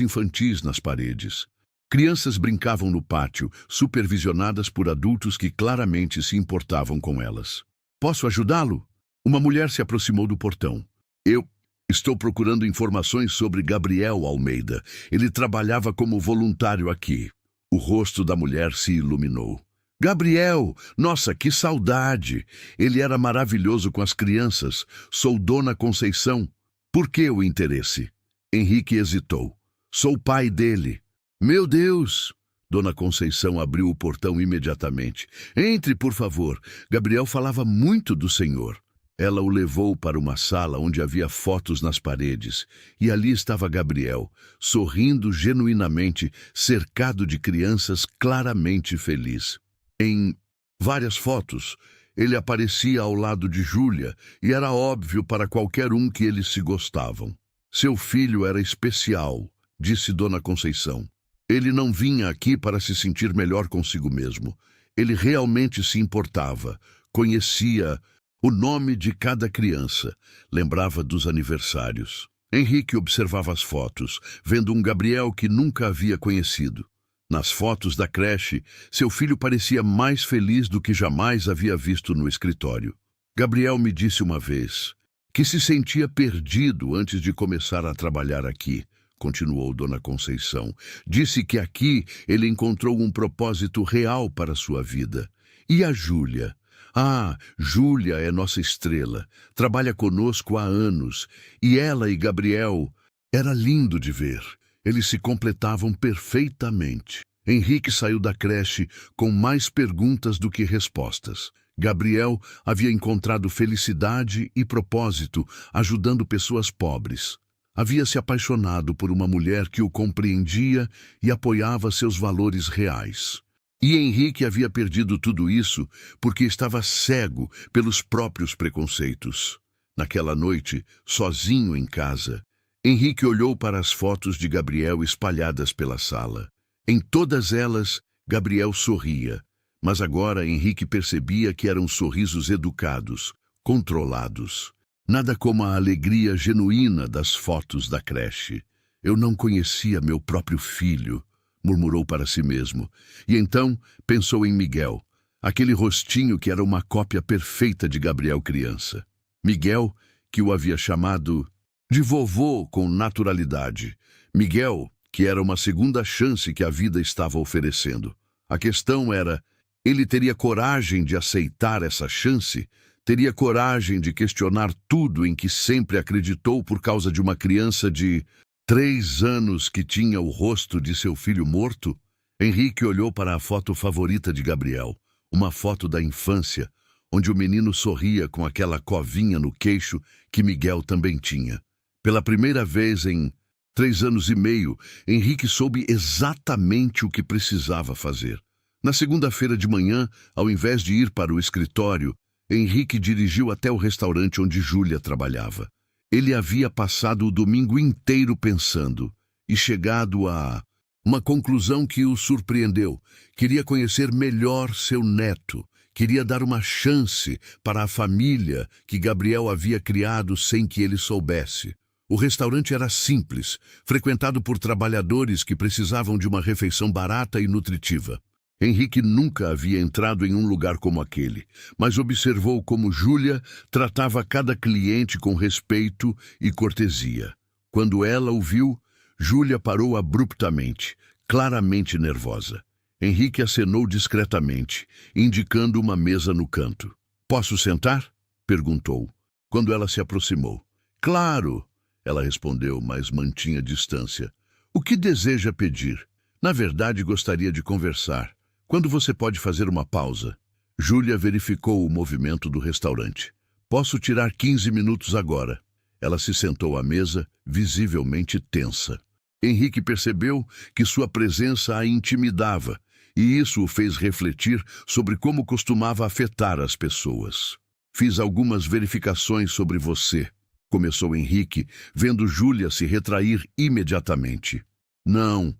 infantis nas paredes. Crianças brincavam no pátio, supervisionadas por adultos que claramente se importavam com elas. Posso ajudá-lo? Uma mulher se aproximou do portão. Eu estou procurando informações sobre Gabriel Almeida. Ele trabalhava como voluntário aqui. O rosto da mulher se iluminou. Gabriel, nossa, que saudade! Ele era maravilhoso com as crianças. Sou Dona Conceição. Por que o interesse? Henrique hesitou. Sou pai dele. Meu Deus! Dona Conceição abriu o portão imediatamente. Entre, por favor. Gabriel falava muito do senhor. Ela o levou para uma sala onde havia fotos nas paredes, e ali estava Gabriel, sorrindo genuinamente, cercado de crianças, claramente feliz. Em várias fotos, ele aparecia ao lado de Júlia, e era óbvio para qualquer um que eles se gostavam. Seu filho era especial, disse Dona Conceição. Ele não vinha aqui para se sentir melhor consigo mesmo. Ele realmente se importava, conhecia o nome de cada criança, lembrava dos aniversários. Henrique observava as fotos, vendo um Gabriel que nunca havia conhecido. Nas fotos da creche, seu filho parecia mais feliz do que jamais havia visto no escritório. Gabriel me disse uma vez que se sentia perdido antes de começar a trabalhar aqui, continuou Dona Conceição. Disse que aqui ele encontrou um propósito real para sua vida. E a Júlia? Ah, Júlia é nossa estrela. Trabalha conosco há anos. E ela e Gabriel, era lindo de ver. Eles se completavam perfeitamente. Henrique saiu da creche com mais perguntas do que respostas. Gabriel havia encontrado felicidade e propósito ajudando pessoas pobres. Havia se apaixonado por uma mulher que o compreendia e apoiava seus valores reais. E Henrique havia perdido tudo isso porque estava cego pelos próprios preconceitos. Naquela noite, sozinho em casa, Henrique olhou para as fotos de Gabriel espalhadas pela sala. Em todas elas, Gabriel sorria, mas agora Henrique percebia que eram sorrisos educados, controlados. Nada como a alegria genuína das fotos da creche. Eu não conhecia meu próprio filho, murmurou para si mesmo. E então pensou em Miguel, aquele rostinho que era uma cópia perfeita de Gabriel criança. Miguel, que o havia chamado de vovô com naturalidade. Miguel, que era uma segunda chance que a vida estava oferecendo. A questão era, ele teria coragem de aceitar essa chance? Teria coragem de questionar tudo em que sempre acreditou por causa de uma criança de 3 anos que tinha o rosto de seu filho morto? Henrique olhou para a foto favorita de Gabriel, uma foto da infância, onde o menino sorria com aquela covinha no queixo que Miguel também tinha. Pela primeira vez em 3 anos e meio, Henrique soube exatamente o que precisava fazer. Na segunda-feira de manhã, ao invés de ir para o escritório, Henrique dirigiu até o restaurante onde Júlia trabalhava. Ele havia passado o domingo inteiro pensando e chegado a uma conclusão que o surpreendeu. Queria conhecer melhor seu neto. Queria dar uma chance para a família que Gabriel havia criado sem que ele soubesse. O restaurante era simples, frequentado por trabalhadores que precisavam de uma refeição barata e nutritiva. Henrique nunca havia entrado em um lugar como aquele, mas observou como Júlia tratava cada cliente com respeito e cortesia. Quando ela o viu, Júlia parou abruptamente, claramente nervosa. Henrique acenou discretamente, indicando uma mesa no canto. "Posso sentar?" perguntou, quando ela se aproximou. "Claro!" ela respondeu, mas mantinha distância. "O que deseja pedir? Na verdade, gostaria de conversar. Quando você pode fazer uma pausa?" Júlia verificou o movimento do restaurante. "Posso tirar 15 minutos agora." Ela se sentou à mesa, visivelmente tensa. Henrique percebeu que sua presença a intimidava, e isso o fez refletir sobre como costumava afetar as pessoas. "Fiz algumas verificações sobre você", começou Henrique, vendo Júlia se retrair imediatamente. Não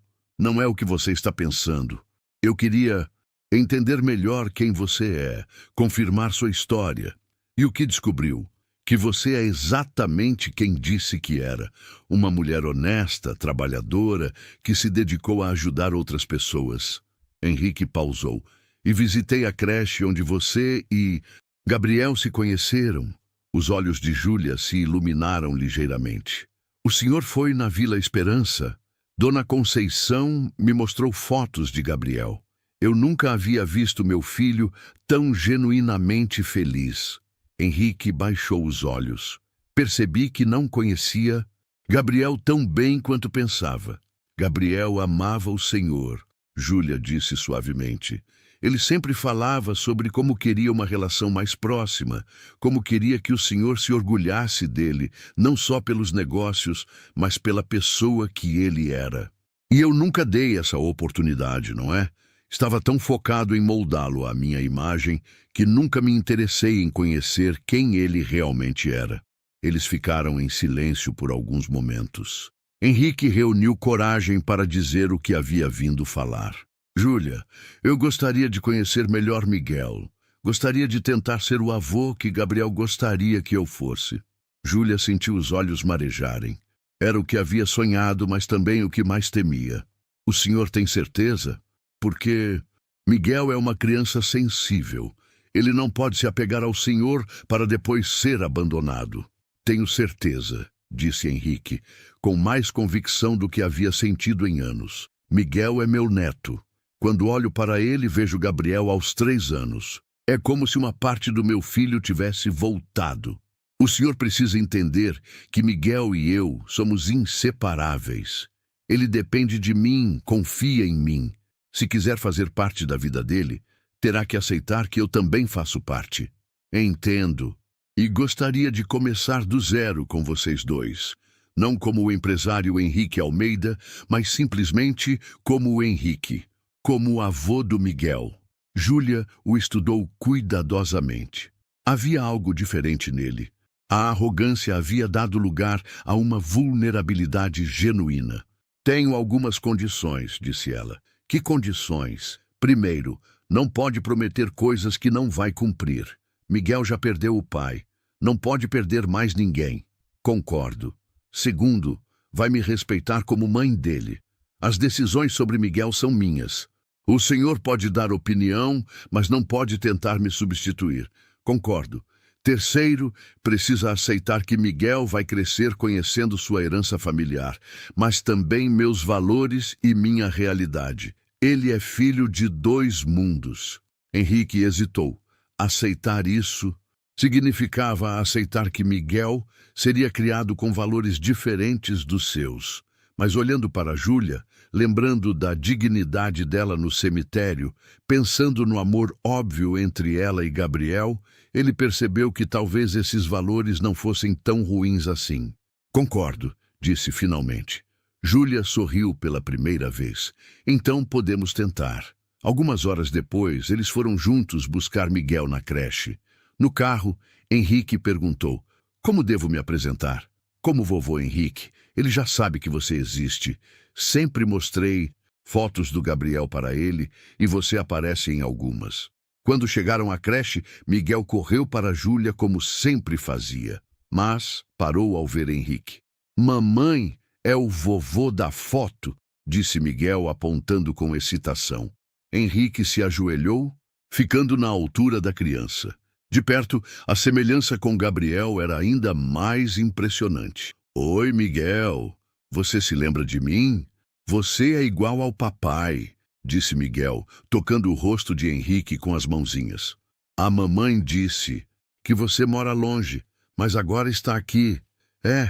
é o que você está pensando. Eu queria..." entender melhor quem você é, confirmar sua história. E o que descobriu? Que você é exatamente quem disse que era. Uma mulher honesta, trabalhadora, que se dedicou a ajudar outras pessoas. Henrique pausou. E visitei a creche onde você e Gabriel se conheceram. Os olhos de Júlia se iluminaram ligeiramente. O senhor foi na Vila Esperança. Dona Conceição me mostrou fotos de Gabriel. Eu nunca havia visto meu filho tão genuinamente feliz. Henrique baixou os olhos. Percebi que não conhecia Gabriel tão bem quanto pensava. Gabriel amava o Senhor, Júlia disse suavemente. Ele sempre falava sobre como queria uma relação mais próxima, como queria que o Senhor se orgulhasse dele, não só pelos negócios, mas pela pessoa que ele era. E eu nunca dei essa oportunidade, não é? Estava tão focado em moldá-lo à minha imagem que nunca me interessei em conhecer quem ele realmente era. Eles ficaram em silêncio por alguns momentos. Henrique reuniu coragem para dizer o que havia vindo falar. Júlia, eu gostaria de conhecer melhor Miguel. Gostaria de tentar ser o avô que Gabriel gostaria que eu fosse. Júlia sentiu os olhos marejarem. Era o que havia sonhado, mas também o que mais temia. O senhor tem certeza? Porque Miguel é uma criança sensível. Ele não pode se apegar ao Senhor para depois ser abandonado. Tenho certeza, disse Henrique, com mais convicção do que havia sentido em anos. Miguel é meu neto. Quando olho para ele, vejo Gabriel aos 3 anos. É como se uma parte do meu filho tivesse voltado. O senhor precisa entender que Miguel e eu somos inseparáveis. Ele depende de mim, confia em mim. Se quiser fazer parte da vida dele, terá que aceitar que eu também faço parte. Entendo. E gostaria de começar do zero com vocês dois. Não como o empresário Henrique Almeida, mas simplesmente como o Henrique, como o avô do Miguel. Júlia o estudou cuidadosamente. Havia algo diferente nele. A arrogância havia dado lugar a uma vulnerabilidade genuína. Tenho algumas condições, disse ela. Que condições? Primeiro, não pode prometer coisas que não vai cumprir. Miguel já perdeu o pai. Não pode perder mais ninguém. Concordo. Segundo, vai me respeitar como mãe dele. As decisões sobre Miguel são minhas. O senhor pode dar opinião, mas não pode tentar me substituir. Concordo. Terceiro, precisa aceitar que Miguel vai crescer conhecendo sua herança familiar, mas também meus valores e minha realidade. Ele é filho de 2 mundos. Henrique hesitou. Aceitar isso significava aceitar que Miguel seria criado com valores diferentes dos seus. Mas olhando para Júlia, lembrando da dignidade dela no cemitério, pensando no amor óbvio entre ela e Gabriel, ele percebeu que talvez esses valores não fossem tão ruins assim. Concordo, disse finalmente. Júlia sorriu pela primeira vez. Então podemos tentar. Algumas horas depois, eles foram juntos buscar Miguel na creche. No carro, Henrique perguntou: como devo me apresentar? Como vovô Henrique, ele já sabe que você existe. Sempre mostrei fotos do Gabriel para ele e você aparece em algumas. Quando chegaram à creche, Miguel correu para Júlia como sempre fazia. Mas parou ao ver Henrique. Mamãe é o vovô da foto, disse Miguel apontando com excitação. Henrique se ajoelhou, ficando na altura da criança. De perto, a semelhança com Gabriel era ainda mais impressionante. Oi, Miguel. Você se lembra de mim? Você é igual ao papai, disse Miguel, tocando o rosto de Henrique com as mãozinhas. A mamãe disse que você mora longe, mas agora está aqui.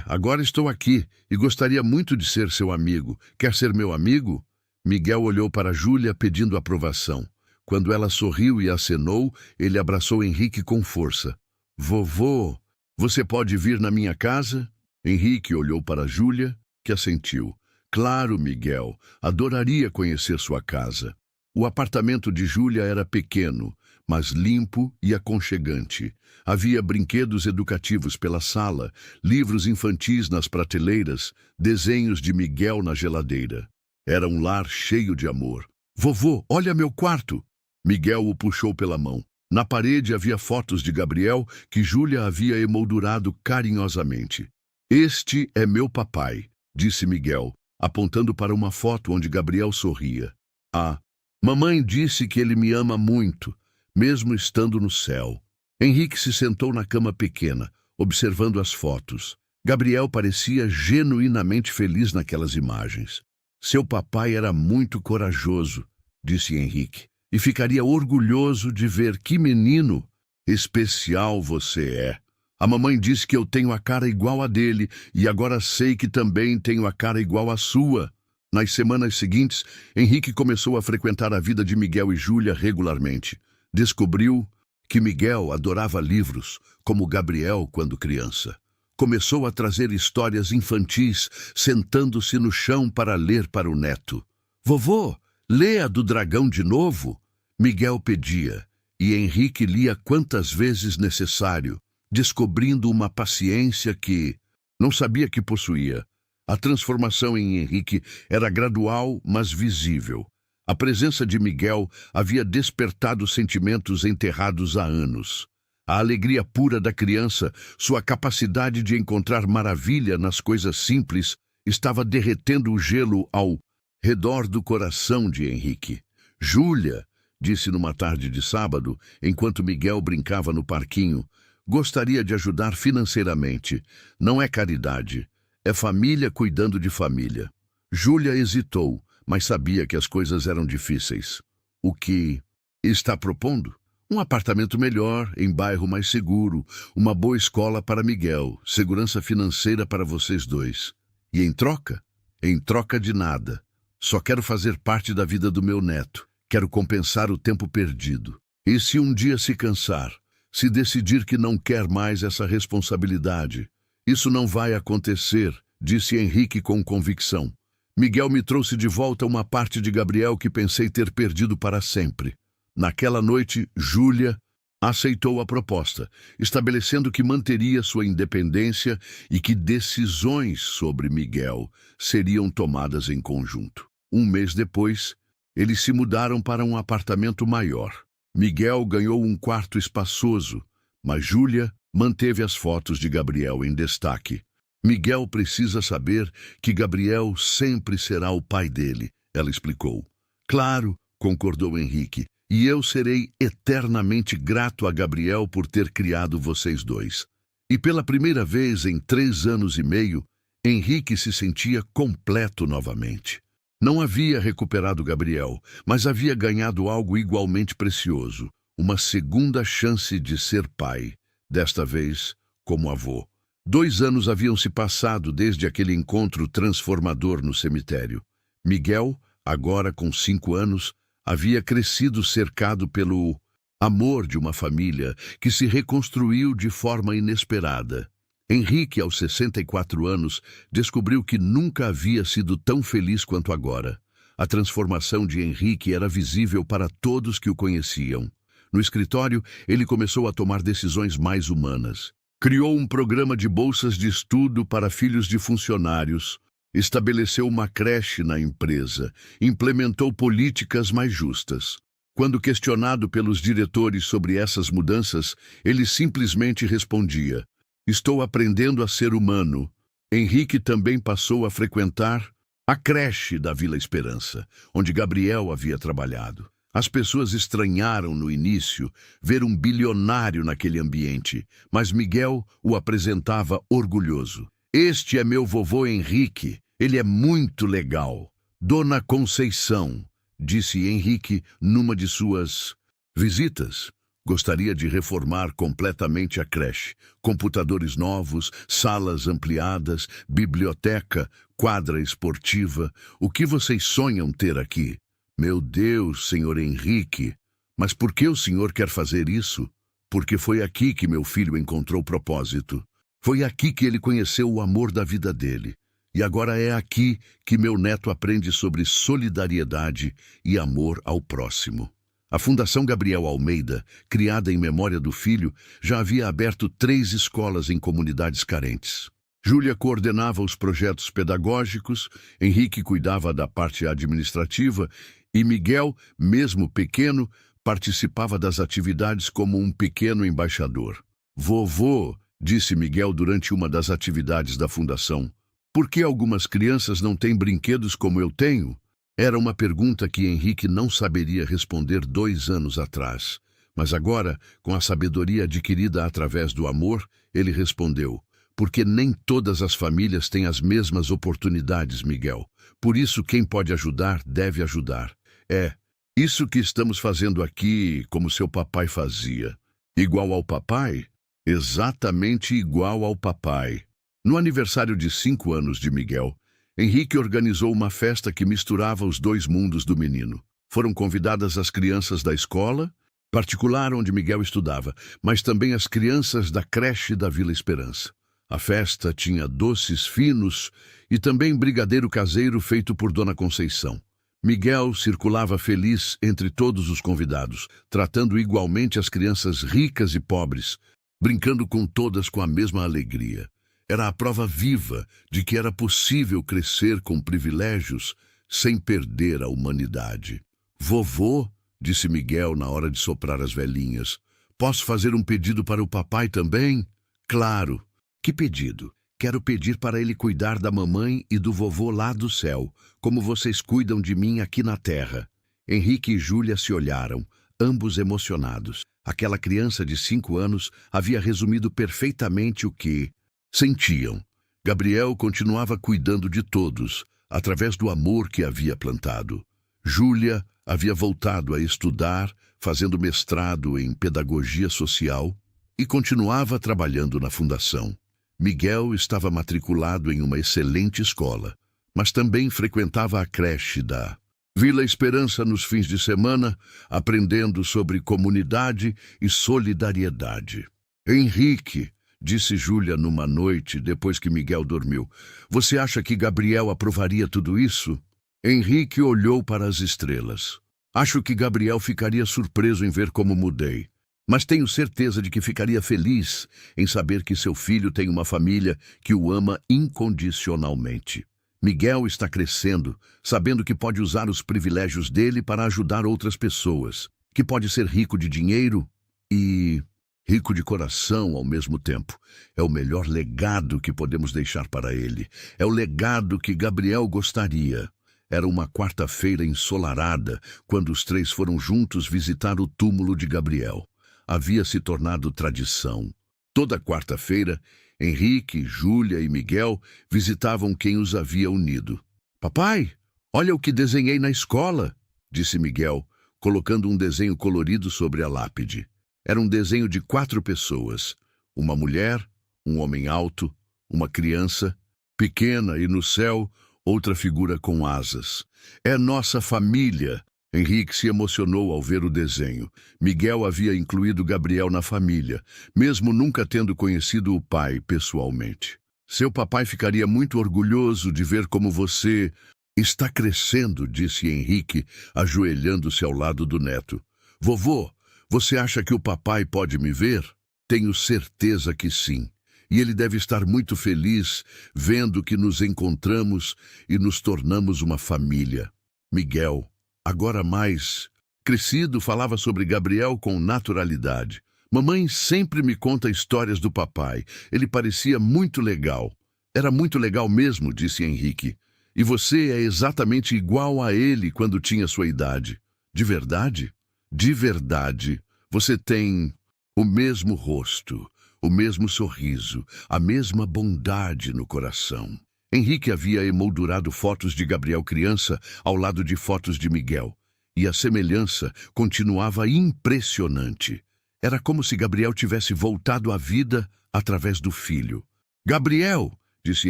Agora estou aqui e gostaria muito de ser seu amigo. Quer ser meu amigo? Miguel olhou para Júlia pedindo aprovação. Quando ela sorriu e acenou, ele abraçou Henrique com força. Vovô, você pode vir na minha casa? Henrique olhou para Júlia, que assentiu. Claro, Miguel, adoraria conhecer sua casa. O apartamento de Júlia era pequeno, mas limpo e aconchegante. Havia brinquedos educativos pela sala, livros infantis nas prateleiras, desenhos de Miguel na geladeira. Era um lar cheio de amor. Vovô, olha meu quarto! Miguel o puxou pela mão. Na parede havia fotos de Gabriel que Júlia havia emoldurado carinhosamente. "Este é meu papai", disse Miguel, apontando para uma foto onde Gabriel sorria. "Ah, mamãe disse que ele me ama muito, mesmo estando no céu." Henrique se sentou na cama pequena, observando as fotos. Gabriel parecia genuinamente feliz naquelas imagens. "Seu papai era muito corajoso", disse Henrique, "e ficaria orgulhoso de ver que menino especial você é. A mamãe disse que eu tenho a cara igual a dele e agora sei que também tenho a cara igual à sua." Nas semanas seguintes, Henrique começou a frequentar a vida de Miguel e Júlia regularmente. Descobriu que Miguel adorava livros, como Gabriel quando criança. Começou a trazer histórias infantis, sentando-se no chão para ler para o neto. "Vovô, lê a do dragão de novo?" Miguel pedia, e Henrique lia quantas vezes necessário, descobrindo uma paciência que não sabia que possuía. A transformação em Henrique era gradual, mas visível. A presença de Miguel havia despertado sentimentos enterrados há anos. A alegria pura da criança, sua capacidade de encontrar maravilha nas coisas simples, estava derretendo o gelo ao redor do coração de Henrique. "Júlia", disse numa tarde de sábado, enquanto Miguel brincava no parquinho, "gostaria de ajudar financeiramente. Não é caridade, é família cuidando de família." Júlia hesitou, mas sabia que as coisas eram difíceis. "O que está propondo?" "Um apartamento melhor, em bairro mais seguro, uma boa escola para Miguel, segurança financeira para vocês dois. E em troca?" "Em troca de nada. Só quero fazer parte da vida do meu neto. Quero compensar o tempo perdido. E se um dia se cansar, se decidir que não quer mais essa responsabilidade, isso não vai acontecer", disse Henrique com convicção. "Miguel me trouxe de volta uma parte de Gabriel que pensei ter perdido para sempre." Naquela noite, Júlia aceitou a proposta, estabelecendo que manteria sua independência e que decisões sobre Miguel seriam tomadas em conjunto. Um mês depois, eles se mudaram para um apartamento maior. Miguel ganhou um quarto espaçoso, mas Júlia manteve as fotos de Gabriel em destaque. "Miguel precisa saber que Gabriel sempre será o pai dele", ela explicou. "Claro", concordou Henrique, "e eu serei eternamente grato a Gabriel por ter criado vocês dois." E pela primeira vez em 3 anos e meio, Henrique se sentia completo novamente. Não havia recuperado Gabriel, mas havia ganhado algo igualmente precioso, uma segunda chance de ser pai, desta vez como avô. 2 anos haviam se passado desde aquele encontro transformador no cemitério. Miguel, agora com 5 anos, havia crescido cercado pelo amor de uma família que se reconstruiu de forma inesperada. Henrique, aos 64 anos, descobriu que nunca havia sido tão feliz quanto agora. A transformação de Henrique era visível para todos que o conheciam. No escritório, ele começou a tomar decisões mais humanas. Criou um programa de bolsas de estudo para filhos de funcionários, estabeleceu uma creche na empresa, implementou políticas mais justas. Quando questionado pelos diretores sobre essas mudanças, ele simplesmente respondia: "Estou aprendendo a ser humano." Henrique também passou a frequentar a creche da Vila Esperança, onde Gabriel havia trabalhado. As pessoas estranharam no início ver um bilionário naquele ambiente, mas Miguel o apresentava orgulhoso. "Este é meu vovô Henrique, ele é muito legal." "Dona Conceição", disse Henrique numa de suas visitas, "gostaria de reformar completamente a creche. Computadores novos, salas ampliadas, biblioteca, quadra esportiva. O que vocês sonham ter aqui?" "Meu Deus, senhor Henrique, mas por que o senhor quer fazer isso?" "Porque foi aqui que meu filho encontrou propósito. Foi aqui que ele conheceu o amor da vida dele. E agora é aqui que meu neto aprende sobre solidariedade e amor ao próximo." A Fundação Gabriel Almeida, criada em memória do filho, já havia aberto 3 escolas em comunidades carentes. Júlia coordenava os projetos pedagógicos, Henrique cuidava da parte administrativa e Miguel, mesmo pequeno, participava das atividades como um pequeno embaixador. Vovô, disse Miguel durante uma das atividades da fundação, por que algumas crianças não têm brinquedos como eu tenho? Era uma pergunta que Henrique não saberia responder 2 anos atrás. Mas agora, com a sabedoria adquirida através do amor, ele respondeu, porque nem todas as famílias têm as mesmas oportunidades, Miguel. Por isso, quem pode ajudar, deve ajudar. É, isso que estamos fazendo aqui, como seu papai fazia. Igual ao papai? Exatamente igual ao papai. No aniversário de 5 anos de Miguel, Henrique organizou uma festa que misturava os 2 mundos do menino. Foram convidadas as crianças da escola particular onde Miguel estudava, mas também as crianças da creche da Vila Esperança. A festa tinha doces finos e também brigadeiro caseiro feito por Dona Conceição. Miguel circulava feliz entre todos os convidados, tratando igualmente as crianças ricas e pobres, brincando com todas com a mesma alegria. Era a prova viva de que era possível crescer com privilégios sem perder a humanidade. Vovô, disse Miguel na hora de soprar as velhinhas, posso fazer um pedido para o papai também? Claro. Que pedido? Quero pedir para ele cuidar da mamãe e do vovô lá do céu, como vocês cuidam de mim aqui na terra. Henrique e Júlia se olharam, ambos emocionados. Aquela criança de 5 anos havia resumido perfeitamente o que sentiam. Gabriel continuava cuidando de todos, através do amor que havia plantado. Júlia havia voltado a estudar, fazendo mestrado em pedagogia social, e continuava trabalhando na fundação. Miguel estava matriculado em uma excelente escola, mas também frequentava a creche da Vila Esperança nos fins de semana, aprendendo sobre comunidade e solidariedade. Henrique, disse Júlia numa noite depois que Miguel dormiu, você acha que Gabriel aprovaria tudo isso? Henrique olhou para as estrelas. Acho que Gabriel ficaria surpreso em ver como mudei, mas tenho certeza de que ficaria feliz em saber que seu filho tem uma família que o ama incondicionalmente. Miguel está crescendo, sabendo que pode usar os privilégios dele para ajudar outras pessoas, que pode ser rico de dinheiro e rico de coração ao mesmo tempo. É o melhor legado que podemos deixar para ele. É o legado que Gabriel gostaria. Era uma quarta-feira ensolarada, quando os 3 foram juntos visitar o túmulo de Gabriel. Havia se tornado tradição. Toda quarta-feira, Henrique, Júlia e Miguel visitavam quem os havia unido. Papai, olha o que desenhei na escola, disse Miguel, colocando um desenho colorido sobre a lápide. Era um desenho de 4 pessoas, uma mulher, um homem alto, uma criança, pequena e no céu, outra figura com asas. É nossa família. Henrique se emocionou ao ver o desenho. Miguel havia incluído Gabriel na família, mesmo nunca tendo conhecido o pai pessoalmente. Seu papai ficaria muito orgulhoso de ver como você está crescendo, disse Henrique, ajoelhando-se ao lado do neto. Vovô, você acha que o papai pode me ver? Tenho certeza que sim. E ele deve estar muito feliz vendo que nos encontramos e nos tornamos uma família. Miguel, agora mais crescido, falava sobre Gabriel com naturalidade. Mamãe sempre me conta histórias do papai. Ele parecia muito legal. Era muito legal mesmo, disse Henrique. E você é exatamente igual a ele quando tinha sua idade. De verdade? De verdade. Você tem o mesmo rosto, o mesmo sorriso, a mesma bondade no coração. Henrique havia emoldurado fotos de Gabriel criança ao lado de fotos de Miguel, e a semelhança continuava impressionante. Era como se Gabriel tivesse voltado à vida através do filho. Gabriel, disse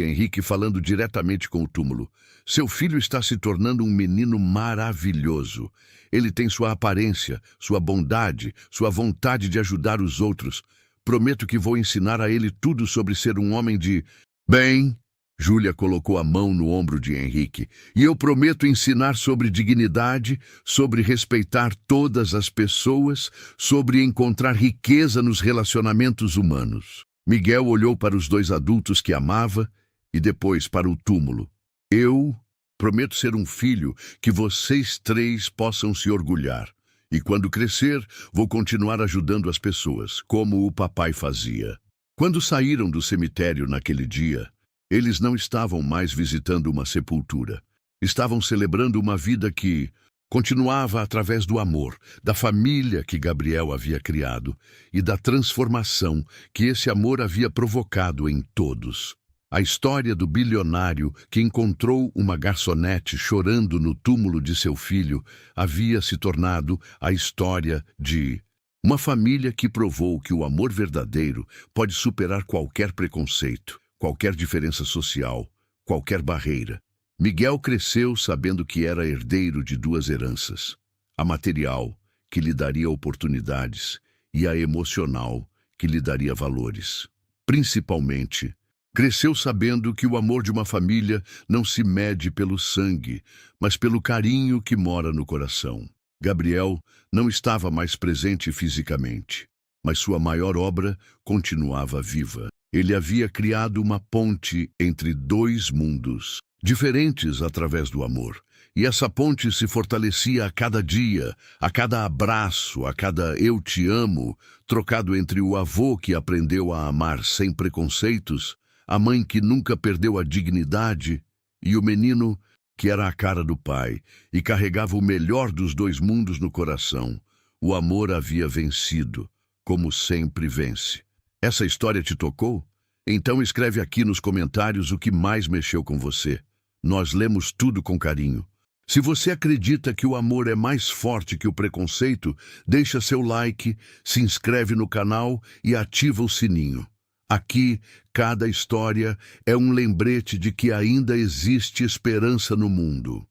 Henrique falando diretamente com o túmulo, seu filho está se tornando um menino maravilhoso. Ele tem sua aparência, sua bondade, sua vontade de ajudar os outros. Prometo que vou ensinar a ele tudo sobre ser um homem de bem. Júlia colocou a mão no ombro de Henrique. E eu prometo ensinar sobre dignidade, sobre respeitar todas as pessoas, sobre encontrar riqueza nos relacionamentos humanos. Miguel olhou para os 2 adultos que amava e depois para o túmulo. Eu prometo ser um filho que vocês 3 possam se orgulhar. E quando crescer, vou continuar ajudando as pessoas, como o papai fazia. Quando saíram do cemitério naquele dia, eles não estavam mais visitando uma sepultura. Estavam celebrando uma vida que continuava através do amor, da família que Gabriel havia criado e da transformação que esse amor havia provocado em todos. A história do bilionário que encontrou uma garçonete chorando no túmulo de seu filho havia se tornado a história de uma família que provou que o amor verdadeiro pode superar qualquer preconceito, qualquer diferença social, qualquer barreira. Miguel cresceu sabendo que era herdeiro de duas heranças: a material, que lhe daria oportunidades, e a emocional, que lhe daria valores. Principalmente, cresceu sabendo que o amor de uma família não se mede pelo sangue, mas pelo carinho que mora no coração. Gabriel não estava mais presente fisicamente, mas sua maior obra continuava viva. Ele havia criado uma ponte entre dois mundos, diferentes através do amor. E essa ponte se fortalecia a cada dia, a cada abraço, a cada "eu te amo", trocado entre o avô que aprendeu a amar sem preconceitos, a mãe que nunca perdeu a dignidade e o menino que era a cara do pai e carregava o melhor dos dois mundos no coração. O amor havia vencido, como sempre vence. Essa história te tocou? Então escreve aqui nos comentários o que mais mexeu com você. Nós lemos tudo com carinho. Se você acredita que o amor é mais forte que o preconceito, deixa seu like, se inscreve no canal e ativa o sininho. Aqui, cada história é um lembrete de que ainda existe esperança no mundo.